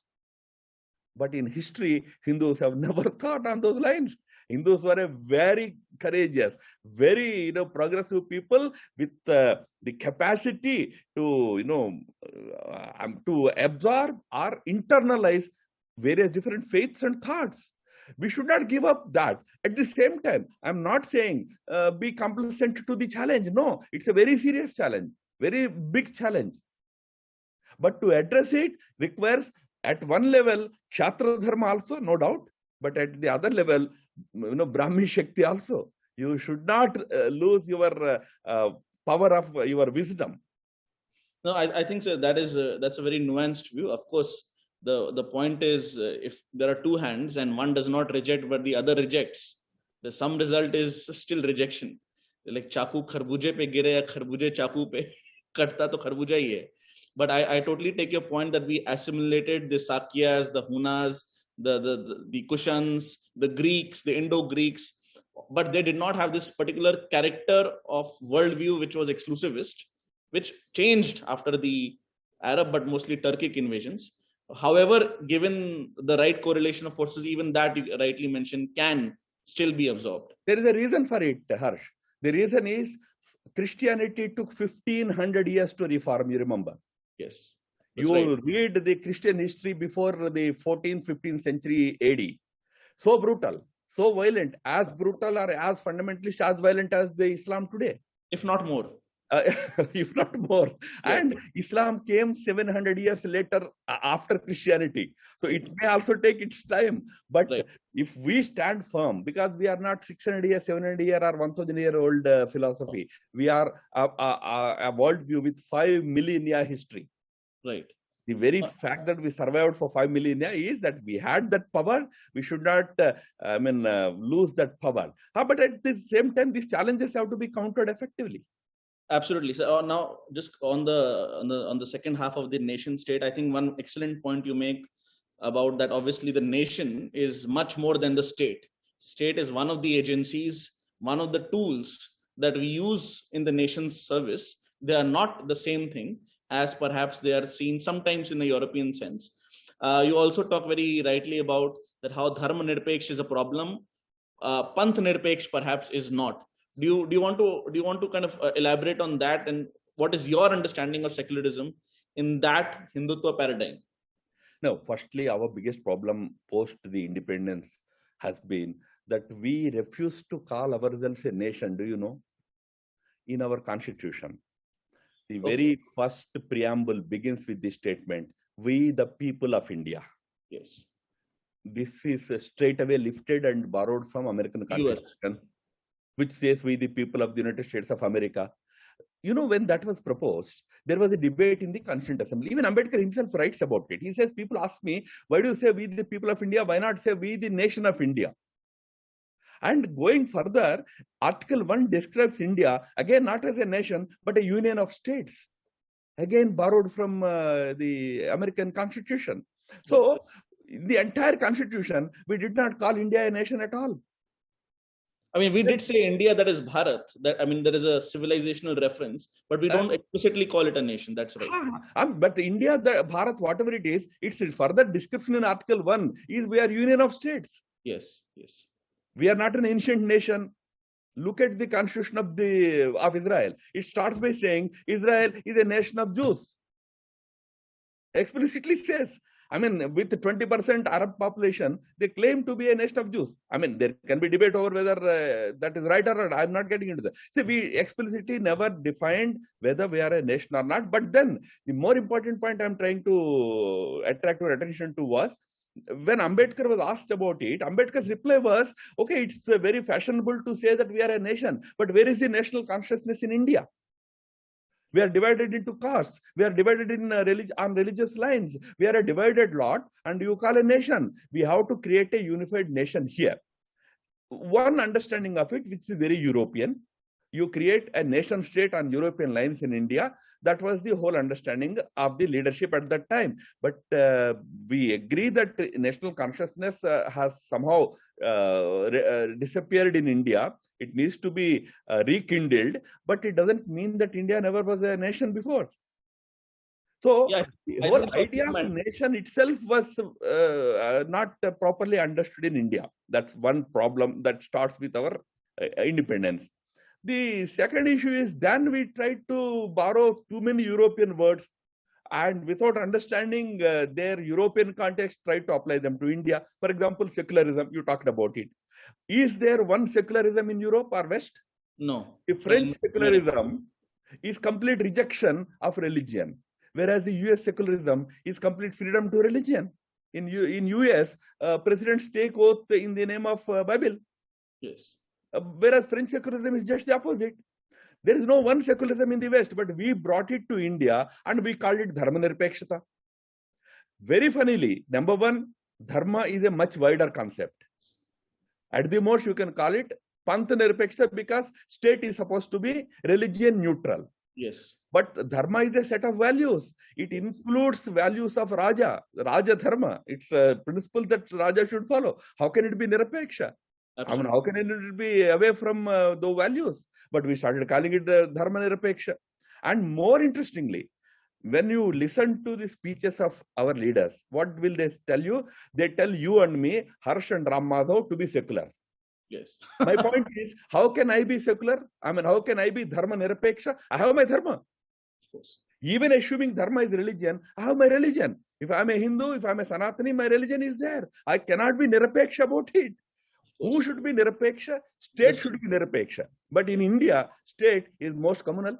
But in history, Hindus have never thought on those lines. Hindus were a very courageous, very progressive people with the capacity to to absorb or internalize various different faiths and thoughts. We should not give up that. At the same time, I'm not saying be complacent to the challenge. No, it's a very serious challenge, very big challenge. But to address it requires, at one level, Kshatriya Dharma also, no doubt, but at the other level, Brahmi Shakti also. You should not lose your power of your wisdom. No, I think so. That's a very nuanced view. Of course, the point is, if there are two hands and one does not reject but the other rejects, the sum result is still rejection. Like chaku kharbuje pe gire ya kharbuje chaku pe katta to kharbuja hi hai. But I totally take your point that we assimilated the Sakyas, the Hunas, the Kushans, the Greeks, the Indo-Greeks, but they did not have this particular character of worldview which was exclusivist, which changed after the Arab but mostly Turkic invasions. However, given the right correlation of forces, even that you rightly mentioned can still be absorbed. There is a reason for it, Harsh. The reason is Christianity took 1500 years to reform, you remember? Yes. You read the Christian history before the 14th, 15th century AD. So brutal, so violent, as brutal or as fundamentalist, as violent as the Islam today. If not more. If not more. Yes. And Islam came 700 years later after Christianity. So it may also take its time. But if we stand firm, because we are not 600 year, 700 year or 1000 year old philosophy, we are a worldview with 5 millennia history. Right. The very fact that we survived for 5 millennia is that we had that power. We should not lose that power. But at the same time, these challenges have to be countered effectively. Absolutely. So now, just on the second half of the nation state, I think one excellent point you make about that. Obviously, the nation is much more than the state. State is one of the agencies, one of the tools that we use in the nation's service. They are not the same thing as perhaps they are seen sometimes in a European sense. You also talk very rightly about that how Dharma Nirpeksh is a problem, Panth Nirpeksh perhaps is not. Do you want to kind of elaborate on that, and what is your understanding of secularism in that Hindutva paradigm? No, firstly, our biggest problem post the independence has been that we refuse to call ourselves a nation. Do you know? In our constitution, the very first preamble begins with this statement: "We, the people of India." Yes. This is straight away lifted and borrowed from American Constitution, which says "We, the people of the United States of America." When that was proposed, there was a debate in the Constituent Assembly. Even Ambedkar himself writes about it. He says, people ask me, why do you say "We, the people of India"? Why not say "We, the nation of India"? And going further, Article 1 describes India, again, not as a nation, but a union of states. Again, borrowed from the American Constitution. So, the entire Constitution, we did not call India a nation at all. I mean, we did say India, that is Bharat. That, I mean, there is a civilizational reference, but we don't explicitly call it a nation. That's right. But India, the Bharat, whatever it is, its further description in Article 1 is we are union of states. Yes, yes. We are not an ancient nation. Look at the constitution of Israel. It starts by saying Israel is a nation of Jews. Explicitly says. I mean, with 20% Arab population, they claim to be a nation of Jews. I mean, there can be debate over whether that is right or not. I'm not getting into that. See, we explicitly never defined whether we are a nation or not. But then the more important point I'm trying to attract your attention to was, when Ambedkar was asked about it, Ambedkar's reply was, okay, it's very fashionable to say that we are a nation, but where is the national consciousness in India? We are divided into castes. We are divided in on religious lines. We are a divided lot, and you call a nation. We have to create a unified nation here. One understanding of it, which is very European, you create a nation state on European lines in India. That was the whole understanding of the leadership at that time. But we agree that national consciousness has somehow disappeared in India. It needs to be rekindled, but it doesn't mean that India never was a nation before. So Yeah, the I whole think idea of nation itself was not properly understood in India. That's one problem that starts with our independence. The second issue is, then we tried to borrow too many European words, and without understanding their European context, tried to apply them to India. For example, secularism, you talked about it. Is there one secularism in Europe or West? no. The French secularism is complete rejection of religion, whereas the US secularism is complete freedom to religion. In US, presidents take oath in the name of Bible. Yes. Whereas French secularism is just the opposite. There is no one secularism in the West, but we brought it to India and we called it Dharma Nirpekshata. Very funnily, number one, Dharma is a much wider concept. At the most, you can call it Panth Nirpekshata, because state is supposed to be religion neutral. Yes. But Dharma is a set of values. It includes values of Raja Dharma. It's a principle that Raja should follow. How can it be Nirapeksha? Absolutely. I mean, how can it be away from those values? But we started calling it Dharma Nirapeksha. And more interestingly, when you listen to the speeches of our leaders, what will they tell you? They tell you and me, Harsh and Ram Madhav, to be secular. Yes. My point is, how can I be secular? I mean, how can I be Dharma Nirapeksha? I have my Dharma. Of course. Even assuming Dharma is religion, I have my religion. If I'm a Hindu, if I'm a Sanatani, my religion is there. I cannot be Nirapeksha about it. Who should be Nirapeksha? State should be Nirapeksha. But in India, state is most communal.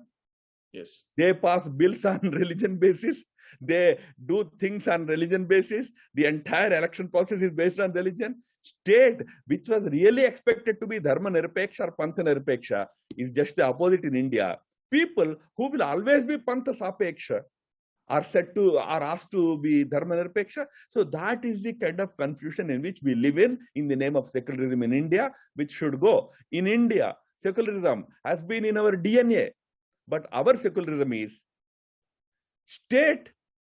Yes. They pass bills on religion basis. They do things on religion basis. The entire election process is based on religion. State, which was really expected to be Dharma Nirapeksha or Pantha Nirapeksha, is just the opposite in India. People who will always be Pantha Sapeksha are asked to be Dharma Nirapeksha. So that is the kind of confusion in which we live in the name of secularism in India, which should go. In India, secularism has been in our DNA, but our secularism is state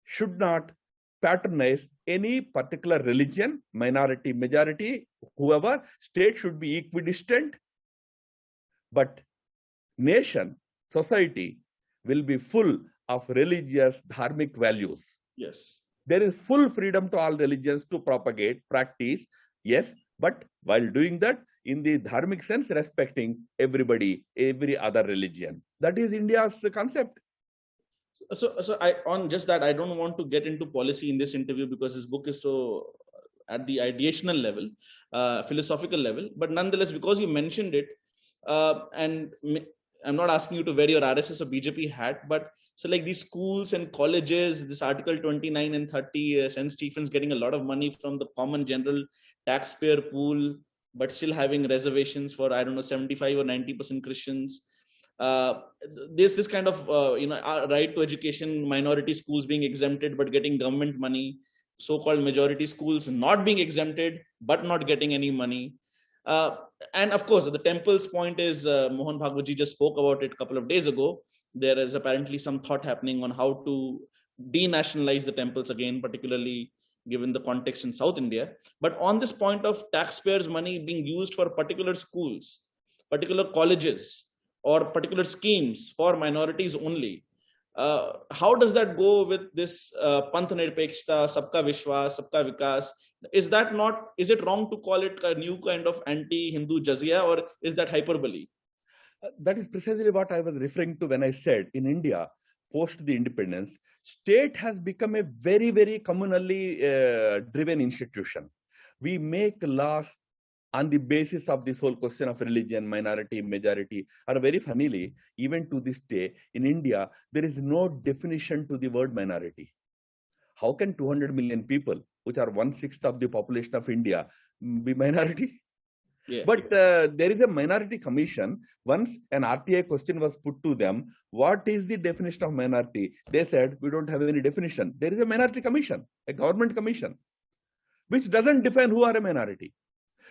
should not patronize any particular religion, minority, majority, whoever. State should be equidistant, but nation, society will be full of religious, dharmic values. Yes. There is full freedom to all religions to propagate, practice, yes, but while doing that, in the dharmic sense, respecting everybody, every other religion. That is India's concept. So on just that, I don't want to get into policy in this interview because this book is so at the ideational level, philosophical level. But nonetheless, because you mentioned it, and I'm not asking you to wear your RSS or BJP hat, but so like these schools and colleges, this Article 29 and 30, St. Stephen's getting a lot of money from the common general taxpayer pool, but still having reservations for, I don't know, 75 or 90% Christians. There's this kind of, right to education, minority schools being exempted, but getting government money, so-called majority schools not being exempted, but not getting any money. And of course, the temple's point is, Mohan Bhagwatji just spoke about it a couple of days ago. There is apparently some thought happening on how to denationalize the temples again, particularly given the context in South India. But on this point of taxpayers' money being used for particular schools, particular colleges, or particular schemes for minorities only, how does that go with this Panth Nirpekshta, Sabka Vishwas, Sabka Vikas? Is it wrong to call it a new kind of anti-Hindu jizya, or is that hyperbole? That is precisely what I was referring to when I said in India, post the independence, state has become a very, very communally driven institution. We make laws on the basis of this whole question of religion, minority, majority. And very funnily, even to this day, in India, there is no definition to the word minority. How can 200 million people, which are 1/6 of the population of India, be minority? Yeah. But there is a minority commission. Once an RTI question was put to them, what is the definition of minority? They said, we don't have any definition. There is a minority commission, a government commission, which doesn't define who are a minority.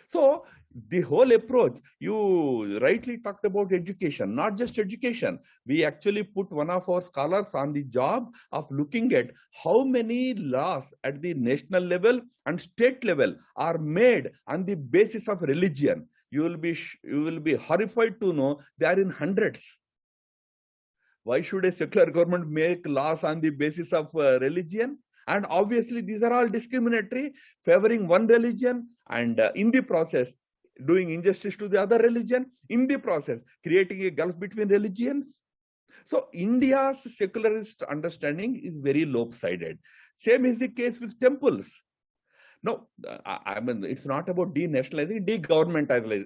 So the whole approach, you rightly talked about education, not just education. We actually put one of our scholars on the job of looking at how many laws at the national level and state level are made on the basis of religion. You will be horrified to know they are in hundreds. Why should a secular government make laws on the basis of religion? And obviously, these are all discriminatory, favoring one religion, and in the process, doing injustice to the other religion, in the process, creating a gulf between religions. So India's secularist understanding is very lopsided. Same is the case with temples. No, I mean, it's not about denationalizing, governmentalizing,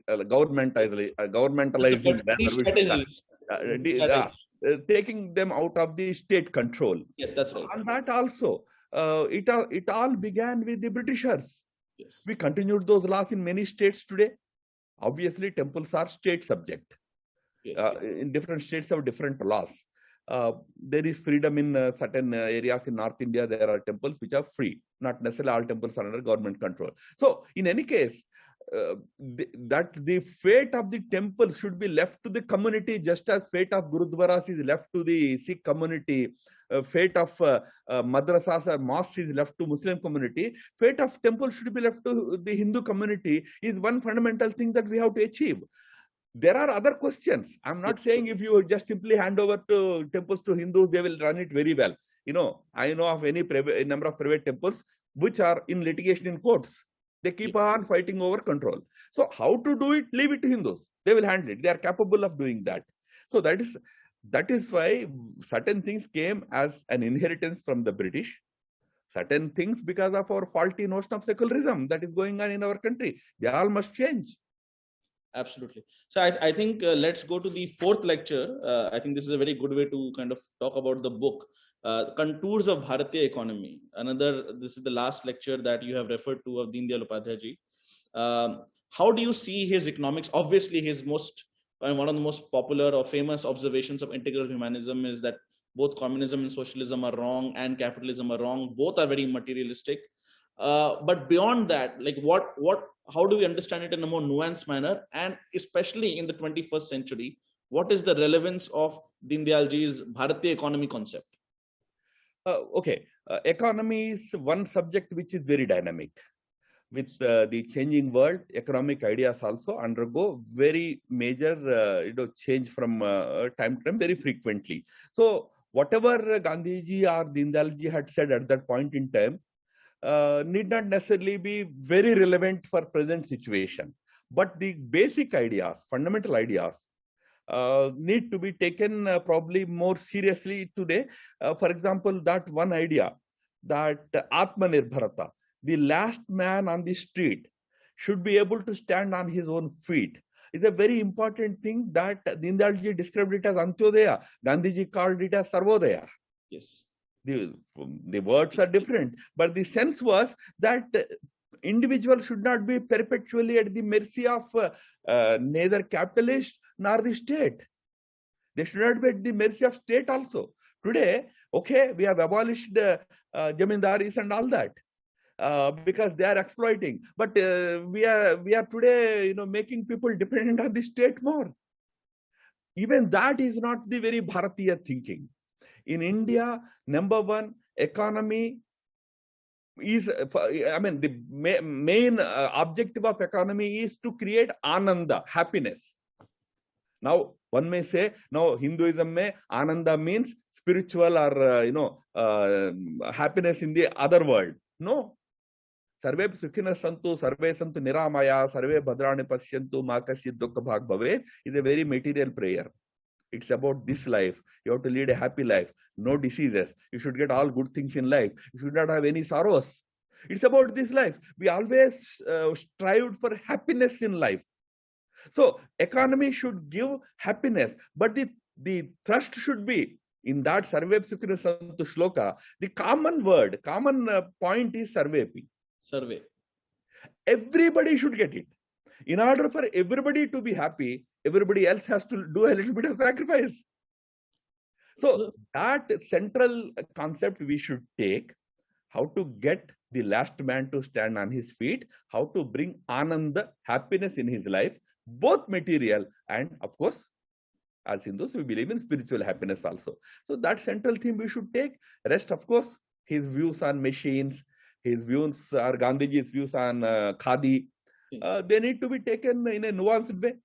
taking them out of the state control. Yes, that's right. And that also, it all began with the Britishers. Yes. We continued those laws in many states today. Obviously, temples are state subject. Yes. In different states have different laws. There is freedom in certain areas in North India. There are temples which are free. Not necessarily all temples are under government control. So, in any case, the fate of the temple should be left to the community, just as fate of Gurudwaras is left to the Sikh community, fate of madrasas or mosques is left to Muslim community, fate of temple should be left to the Hindu community is one fundamental thing that we have to achieve. There are other questions. I'm not saying if you just simply hand over to temples to Hindus, they will run it very well. You know, I know of any number of private temples which are in litigation in courts. They keep on fighting over control. So how to do it? Leave it to Hindus. They will handle it. They are capable of doing that. So that is why certain things came as an inheritance from the British. Certain things because of our faulty notion of secularism that is going on in our country. They all must change. Absolutely. So I think let's go to the fourth lecture. I think this is a very good way to kind of talk about the book. Contours of Bharatiya economy. This is the last lecture that you have referred to of Deen Dayal Upadhyay ji. How do you see his economics? Obviously, his one of the most popular or famous observations of integral humanism is that both communism and socialism are wrong and capitalism are wrong. Both are very materialistic. But beyond that, like how do we understand it in a more nuanced manner? And especially in the 21st century, what is the relevance of Deen Dayal ji's Bharatiya economy concept? Economy is one subject which is very dynamic. With the changing world, economic ideas also undergo very major change from time to time very frequently. So whatever Gandhiji or Deen Dayal ji had said at that point in time need not necessarily be very relevant for present situation. But the basic ideas, fundamental ideas, need to be taken probably more seriously today. For example, that one idea that Atmanirbharata, the last man on the street, should be able to stand on his own feet, is a very important thing that Deen Dayal ji described it as Antyodaya. Gandhiji called it as Sarvodaya. Yes. The words are different, but the sense was that individual should not be perpetually at the mercy of neither capitalist nor the state. They should not be at the mercy of state also. Today, okay, we have abolished jamindaris and all that because they are exploiting. But we are today, making people dependent on the state more. Even that is not the very Bharatiya thinking. In India, number one, economy is, the main objective of economy is to create ananda, happiness. Now, one may say, no, Hinduism mein ananda means spiritual or, happiness in the other world. No. Sarve sukhina santu, sarve santu niramaya, sarve bhadrani pasyantu, ma kasyid dukkha bhag bhave is a very material prayer. It's about this life. You have to lead a happy life, no diseases. You should get all good things in life. You should not have any sorrows. It's about this life. We always strived for happiness in life. So economy should give happiness, but the thrust should be in that Sarve Sukhi Santu Shloka. The common word, common point is Sarvepi. Survey. Everybody should get it. In order for everybody to be happy, everybody else has to do a little bit of sacrifice. So that central concept we should take, how to get the last man to stand on his feet, how to bring ananda, happiness in his life, both material and, of course, as Hindus, we believe in spiritual happiness also. So that central theme we should take. Rest, of course, his views on machines, his views are Gandhiji's views on khadi. They need to be taken in a nuanced way.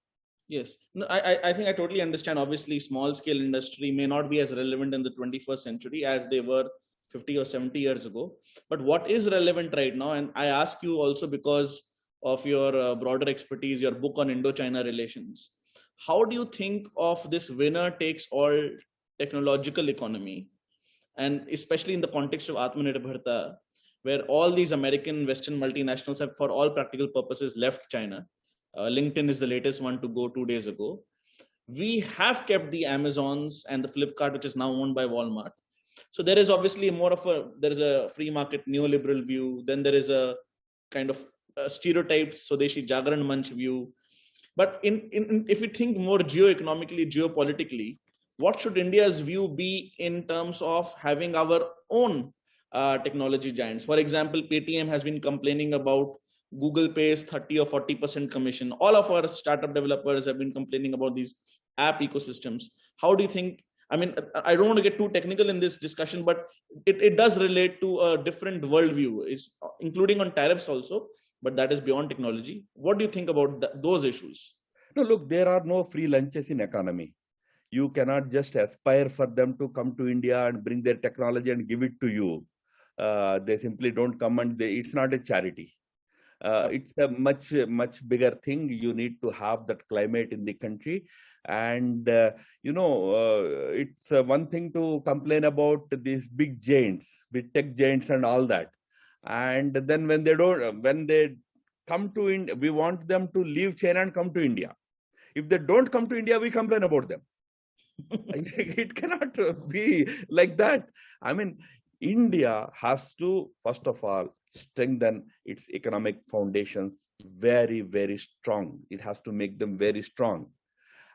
Yes, no, I think I totally understand. Obviously, small scale industry may not be as relevant in the 21st century as they were 50 or 70 years ago. But what is relevant right now, and I ask you also because of your broader expertise, your book on Indo-China relations, how do you think of this winner takes all technological economy, and especially in the context of Atmanirbharta, where all these American Western multinationals have for all practical purposes left China. LinkedIn is the latest one to go 2 days ago. We have kept the Amazons and the Flipkart, which is now owned by Walmart. So there is obviously there is a free market neoliberal view. Then there is a kind of stereotyped Swadeshi Jagran Manch view. But if we think more geo-economically, geopolitically, what should India's view be in terms of having our own technology giants? For example, Paytm has been complaining about Google pays 30 or 40% commission. All of our startup developers have been complaining about these app ecosystems. How do you think? I mean, I don't want to get too technical in this discussion, but it does relate to a different worldview, including on tariffs also, but that is beyond technology. What do you think about those issues? No, look, there are no free lunches in economy. You cannot just aspire for them to come to India and bring their technology and give it to you. They simply don't come, and it's not a charity. It's a much bigger thing. You need to have that climate in the country, and it's one thing to complain about these big giants, big tech giants, and all that. And then when they come to India, we want them to leave China and come to India. If they don't come to India, we complain about them. It cannot be like that. I mean, India has to, first of all, strengthen its economic foundations very, very strong. It has to make them very strong.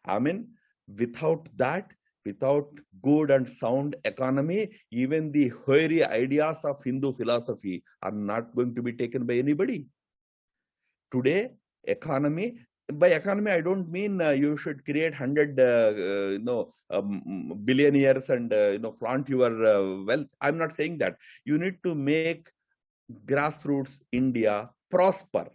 I mean, without that, without good and sound economy, even the hoary ideas of Hindu philosophy are not going to be taken by anybody. Today, economy, by economy, I don't mean you should create 100 billionaires and flaunt your wealth. I'm not saying that. You need to make grassroots India prosper.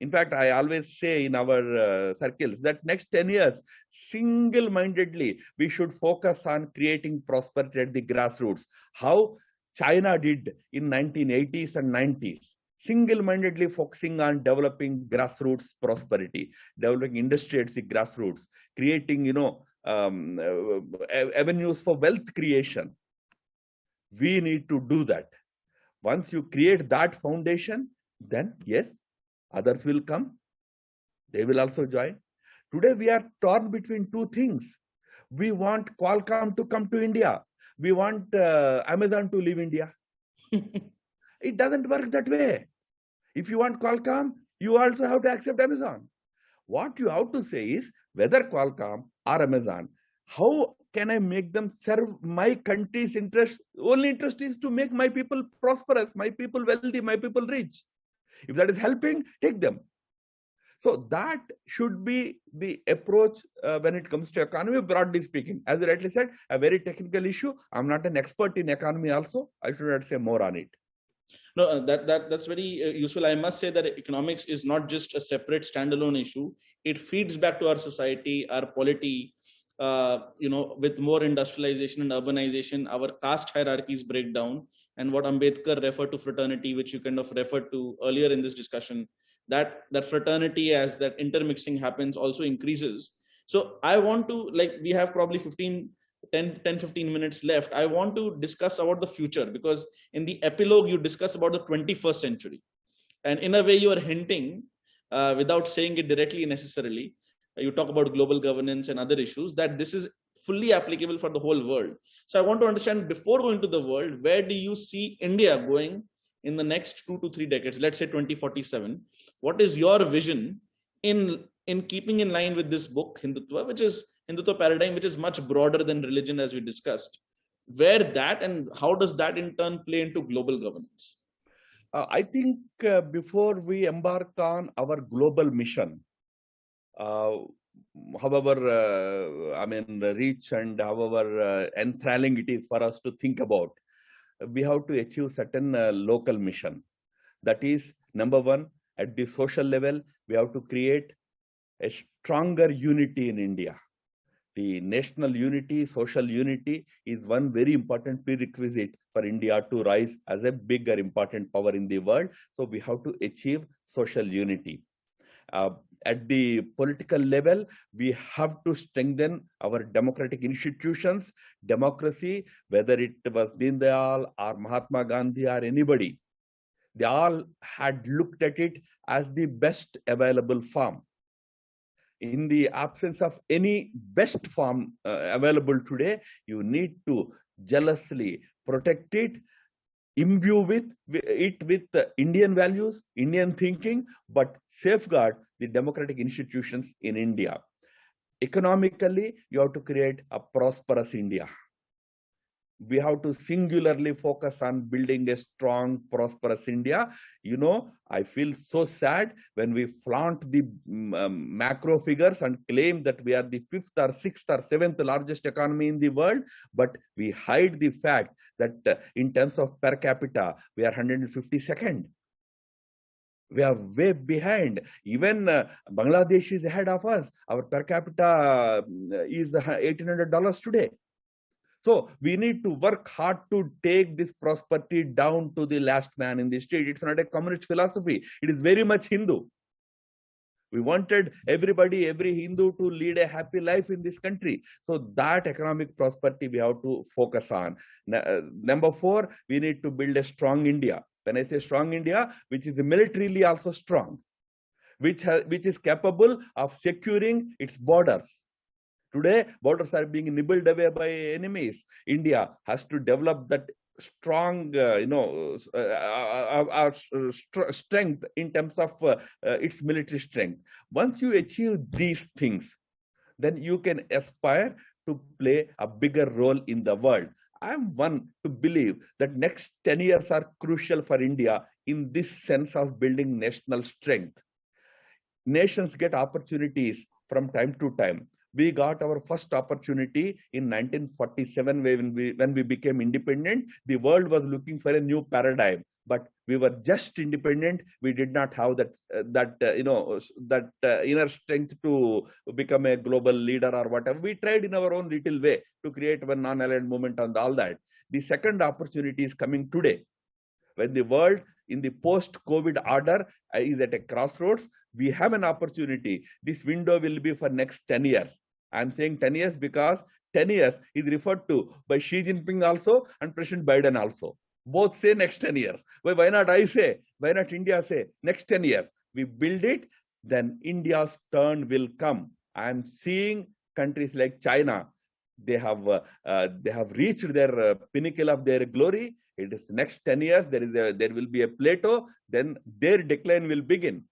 In fact, I always say in our circles that next 10 years, single-mindedly, we should focus on creating prosperity at the grassroots. How China did in 1980s and 90s. Single-mindedly focusing on developing grassroots prosperity, developing industry at the grassroots, creating, avenues for wealth creation. We need to do that. Once you create that foundation, then yes, others will come. They will also join. Today, we are torn between two things. We want Qualcomm to come to India. We want Amazon to leave India. It doesn't work that way. If you want Qualcomm, you also have to accept Amazon. What you have to say is, whether Qualcomm or Amazon, how can I make them serve my country's interest? Only interest is to make my people prosperous, my people wealthy, my people rich. If that is helping, take them. So that should be the approach when it comes to economy, broadly speaking. As you rightly said, a very technical issue. I'm not an expert in economy also. I should not say more on it. No, that's very useful. I must say that economics is not just a separate standalone issue. It feeds back to our society, our polity. With more industrialization and urbanization, our caste hierarchies break down. And what Ambedkar referred to fraternity, which you kind of referred to earlier in this discussion, that fraternity, as that intermixing happens, also increases. So I want to, like, we have probably 15 minutes left. I want to discuss about the future, because in the epilogue you discuss about the 21st century, and in a way you are hinting, without saying it directly necessarily, you talk about global governance and other issues, that this is fully applicable for the whole world. So I want to understand, before going to the world, where do you see India going in the next 2 to 3 decades, let's say 2047? What is your vision in keeping in line with this book, Hindutva, which is Hindutva paradigm, which is much broader than religion, as we discussed? Where that, and how does that in turn play into global governance? I think before we embark on our global mission, however, rich and however enthralling it is for us to think about, we have to achieve certain local mission. That is, number one, at the social level, we have to create a stronger unity in India. The national unity, social unity is one very important prerequisite for India to rise as a bigger important power in the world. So we have to achieve social unity. At the political level, we have to strengthen our democratic institutions. Democracy, whether it was Deen Dayal or Mahatma Gandhi or anybody, they all had looked at it as the best available form. In the absence of any best form available today, you need to jealously protect it, imbue it with Indian values, Indian thinking, but safeguard the democratic institutions in India. Economically, you have to create a prosperous India. We have to singularly focus on building a strong, prosperous India. You know, I feel so sad when we flaunt the macro figures and claim that we are the 5th or 6th or 7th largest economy in the world, but we hide the fact that in terms of per capita, we are 152nd. We are way behind. Even Bangladesh is ahead of us. Our per capita is $1,800 today. So we need to work hard to take this prosperity down to the last man in the street. It's not a communist philosophy. It is very much Hindu. We wanted everybody, every Hindu to lead a happy life in this country. So that economic prosperity we have to focus on. Number 4, we need to build a strong India. When I say strong India, which is militarily also strong, which is capable of securing its borders. Today, borders are being nibbled away by enemies. India has to develop that strong, strength in terms of its military strength. Once you achieve these things, then you can aspire to play a bigger role in the world. I'm one to believe that next 10 years are crucial for India in this sense of building national strength. Nations get opportunities from time to time. We got our first opportunity in 1947 when we became independent. The world was looking for a new paradigm, but we were just independent. We did not have that inner strength to become a global leader or whatever. We tried in our own little way to create one non-aligned movement and all that. The second opportunity is coming today. When the world in the post-COVID order is at a crossroads, we have an opportunity. This window will be for next 10 years. I'm saying 10 years because 10 years is referred to by Xi Jinping also and President Biden also. Both say next 10 years. Why not I say? Why not India say? Next 10 years. We build it, then India's turn will come. I'm seeing countries like China. They have reached their pinnacle of their glory. It is next 10 years. There will be a plateau. Then their decline will begin.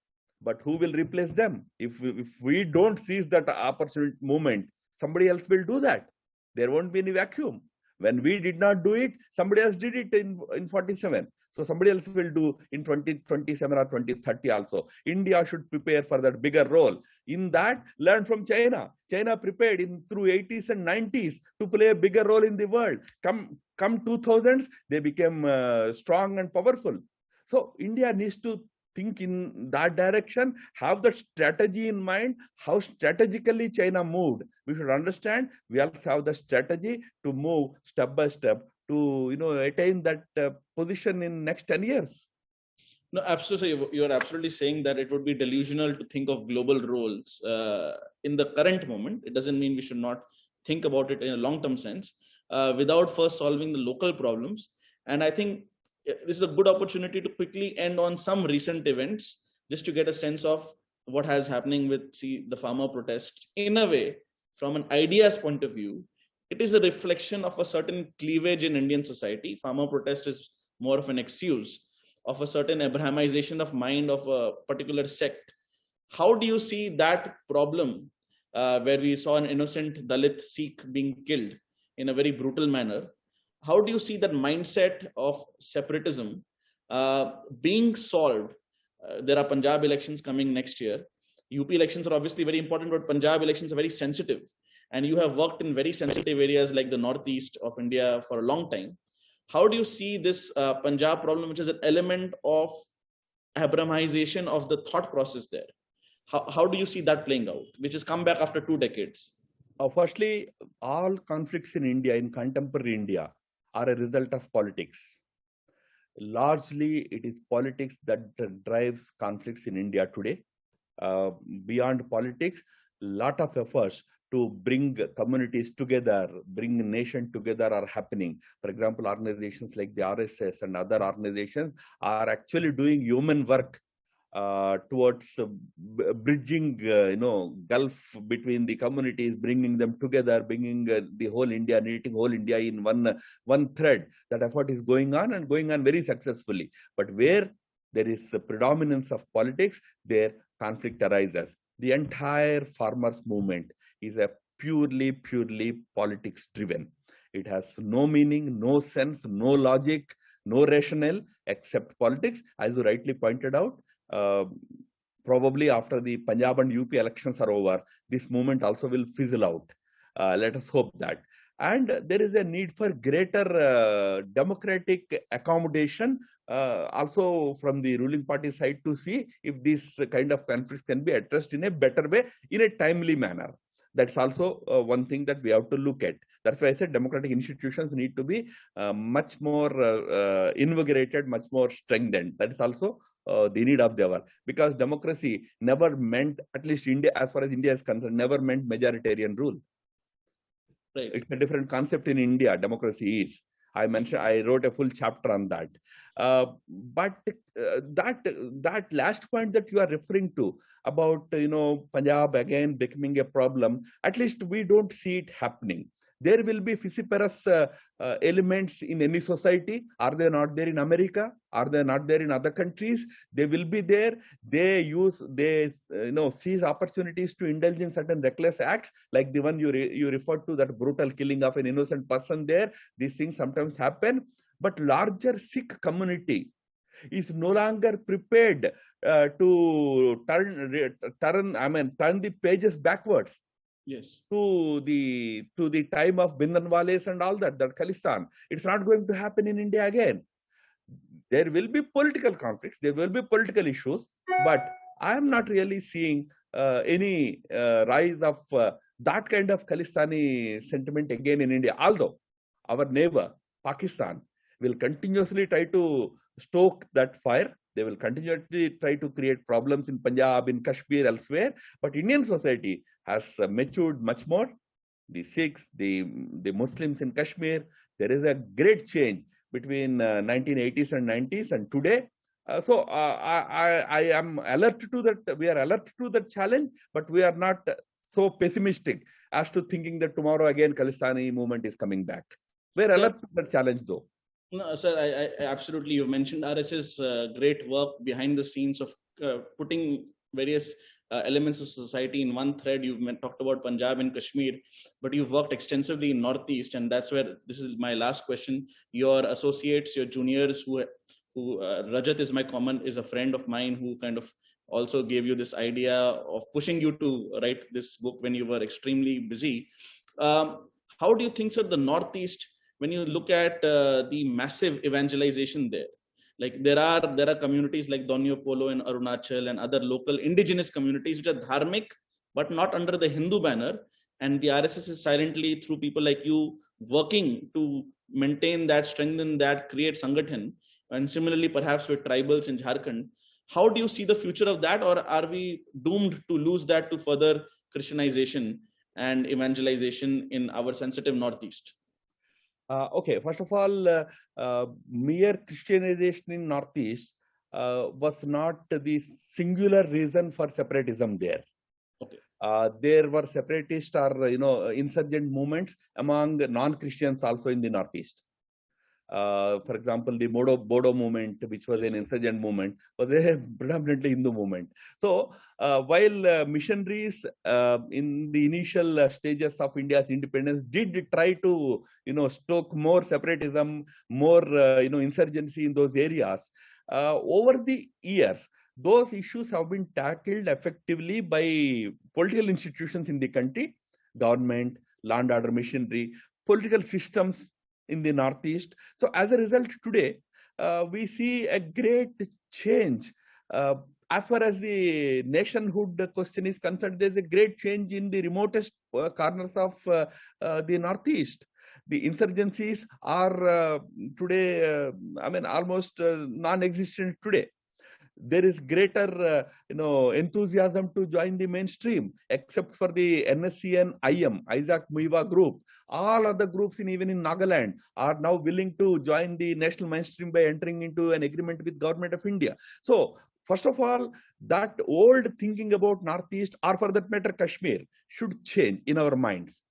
But who will replace them? If we don't seize that opportunity moment, somebody else will do that. There won't be any vacuum. When we did not do it, somebody else did it in 47. So somebody else will do in 2027 or 2030 also. India should prepare for that bigger role. In that, learn from China. China prepared through 80s and 90s to play a bigger role in the world. Come 2000s, they became strong and powerful. So India needs to think in that direction, have the strategy in mind, how strategically China moved. We should understand we also have the strategy to move step by step to attain that position in next 10 years. No, absolutely. You're absolutely saying that it would be delusional to think of global roles in the current moment. It doesn't mean we should not think about it in a long-term sense without first solving the local problems. And I think this is a good opportunity to quickly end on some recent events, just to get a sense of what has happening with the farmer protests. In a way, from an ideas point of view, it is a reflection of a certain cleavage in Indian society. Farmer protest is more of an excuse of a certain Abrahamization of mind of a particular sect. How do you see that problem where we saw an innocent Dalit Sikh being killed in a very brutal manner? How do you see that mindset of separatism being solved? There are Punjab elections coming next year. UP elections are obviously very important, but Punjab elections are very sensitive. And you have worked in very sensitive areas like the Northeast of India for a long time. How do you see this Punjab problem, which is an element of Abrahamization of the thought process there? How do you see that playing out, which has come back after 2 decades? Firstly, all conflicts in India, in contemporary India, are a result of politics. Largely, it is politics that drives conflicts in India today. Beyond politics, lot of efforts to bring communities together, bring a nation together are happening. For example, organizations like the RSS and other organizations are actually doing human work towards bridging, gulf between the communities, bringing them together, bringing the whole India, knitting whole India in one thread. That effort is going on and going on very successfully. But where there is a predominance of politics, there conflict arises. The entire farmers' movement is a purely politics driven. It has no meaning, no sense, no logic, no rationale except politics. As you rightly pointed out, probably after the Punjab and UP elections are over, this movement also will fizzle out. Let us hope that. And there is a need for greater democratic accommodation also from the ruling party side to see if this kind of conflicts can be addressed in a better way, in a timely manner. That's also one thing that we have to look at. That's why I said democratic institutions need to be much more invigorated, much more strengthened. That is also the need of the hour, because democracy never meant, at least India, as far as India is concerned, never meant majoritarian rule. Right. It's a different concept in India. Democracy is. I wrote a full chapter on that. But that last point that you are referring to about Punjab again becoming a problem, at least we don't see it happening. There will be vociferous elements in any society. Are they not there in America? Are they not there in other countries? They will be there. They seize opportunities to indulge in certain reckless acts, like the one you referred to, that brutal killing of an innocent person there. These things sometimes happen. But larger Sikh community is no longer prepared to turn the pages backwards. Yes. To the time of Bhindanwales and all that Khalistan. It's not going to happen in India again. There will be political conflicts, there will be political issues, but I am not really seeing any rise of that kind of Khalistani sentiment again in India. Although our neighbor, Pakistan, will continuously try to stoke that fire. They will continually try to create problems in Punjab, in Kashmir, elsewhere. But Indian society has matured much more. The Sikhs, the Muslims in Kashmir, there is a great change between 1980s and 90s and today. So I am alert to that. We are alert to that challenge, but we are not so pessimistic as to thinking that tomorrow again Khalistani movement is coming back. We are alert to that challenge though. No, sir, I absolutely. You mentioned RS's great work behind the scenes of putting various elements of society in one thread. You've talked about Punjab and Kashmir, but you've worked extensively in Northeast, and that's where this is my last question. Your associates, your juniors, who Rajat is a friend of mine who kind of also gave you this idea of pushing you to write this book when you were extremely busy. How do you think, sir, the Northeast, when you look at the massive evangelization there, like there are communities like Donyo Polo in Arunachal and other local indigenous communities which are dharmic, but not under the Hindu banner. And the RSS is silently, through people like you, working to maintain that, strengthen that, create Sangathan and similarly perhaps with tribals in Jharkhand. How do you see the future of that, or are we doomed to lose that to further Christianization and evangelization in our sensitive Northeast? Okay, first of all, mere Christianization in Northeast was not the singular reason for separatism there. Okay. There were separatist or insurgent movements among non-Christians also in the Northeast. For example, the Bodo movement, which was an insurgent movement, was a predominantly Hindu movement. So while missionaries in the initial stages of India's independence did try to stoke more separatism, more insurgency in those areas, over the years, those issues have been tackled effectively by political institutions in the country, government, law and order missionary, political systems in the Northeast. So as a result, today, we see a great change. As far as the nationhood question is concerned, there's a great change in the remotest corners of the Northeast. The insurgencies are today, almost non-existent today. There is greater, enthusiasm to join the mainstream, except for the NSCN IM, Isaac Muiva group. All other groups, even in Nagaland, are now willing to join the national mainstream by entering into an agreement with Government of India. So, first of all, that old thinking about Northeast, or for that matter, Kashmir, should change in our minds.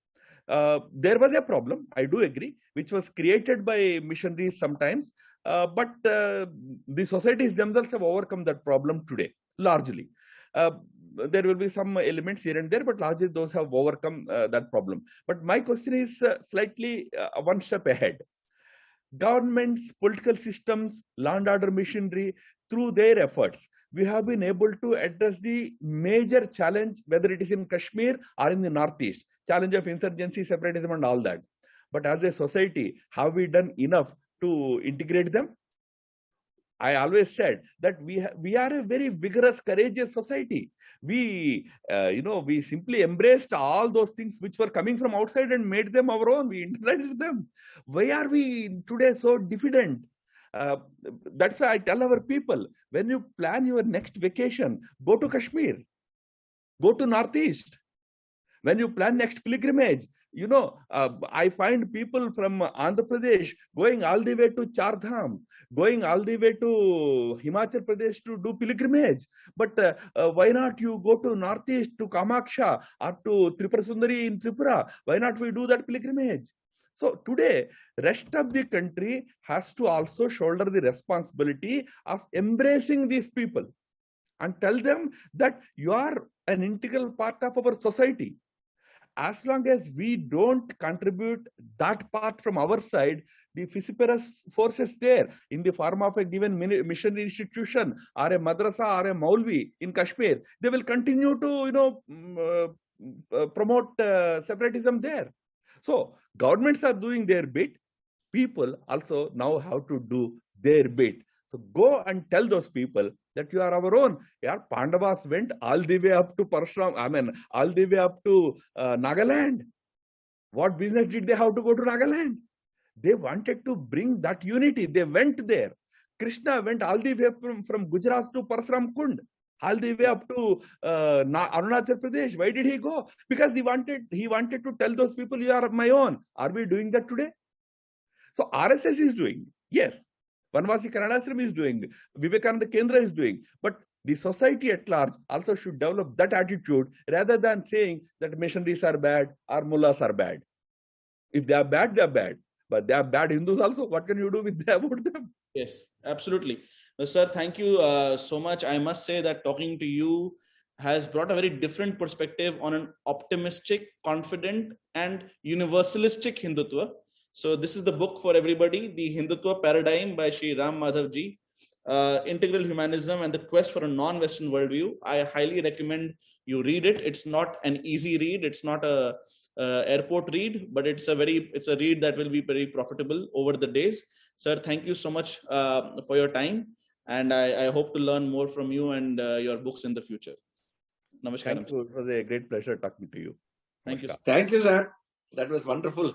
There was a problem, I do agree, which was created by missionaries sometimes, but the societies themselves have overcome that problem today, largely. There will be some elements here and there, but largely those have overcome that problem. But my question is slightly one step ahead. Governments, political systems, law and order missionary, through their efforts, we have been able to address the major challenge, whether it is in Kashmir or in the Northeast, challenge of insurgency, separatism and all that. But as a society, have we done enough to integrate them? I always said that we are a very vigorous, courageous society. We simply embraced all those things which were coming from outside and made them our own. We internalized them. Why are we today so diffident? That's why I tell our people, when you plan your next vacation, go to Kashmir, go to Northeast. When you plan next pilgrimage, I find people from Andhra Pradesh going all the way to Char Dham, going all the way to Himachal Pradesh to do pilgrimage. But why not you go to Northeast, to Kamaksha or to Tripura Sundari in Tripura? Why not we do that pilgrimage? So today, rest of the country has to also shoulder the responsibility of embracing these people and tell them that you are an integral part of our society. As long as we don't contribute that part from our side, the vociferous forces there in the form of a given missionary institution or a madrasa or a maulvi in Kashmir, they will continue to promote separatism there. So governments are doing their bit. People also now have to do their bit. So go and tell those people that you are our own. Yeah, Pandavas went all the way up to Parashram, all the way up to Nagaland. What business did they have to go to Nagaland? They wanted to bring that unity. They went there. Krishna went all the way from Gujarat to Parashram Kund, all the way up to Arunachal Pradesh. Why did he go? Because he wanted to tell those people, you are my own. Are we doing that today? So RSS is doing, yes. Vanvasi Karanashram is doing, Vivekananda Kendra is doing, but the society at large also should develop that attitude rather than saying that missionaries are bad or mullahs are bad. If they are bad, they are bad. But they are bad Hindus also. What can you do about them? Yes, absolutely. Sir, thank you so much. I must say that talking to you has brought a very different perspective on an optimistic, confident, and universalistic Hindutva. So this is the book for everybody, The Hindutva Paradigm by Sri Ram Madhav ji, Integral Humanism and the Quest for a Non-Western Worldview. I highly recommend you read it. It's not an easy read. It's not a airport read, but it's a read that will be very profitable over the days. Sir, thank you so much for your time. And I hope to learn more from you and your books in the future. Namaskar. Thank you. It was a great pleasure talking to you. Thank you. Thank you, sir. That was wonderful.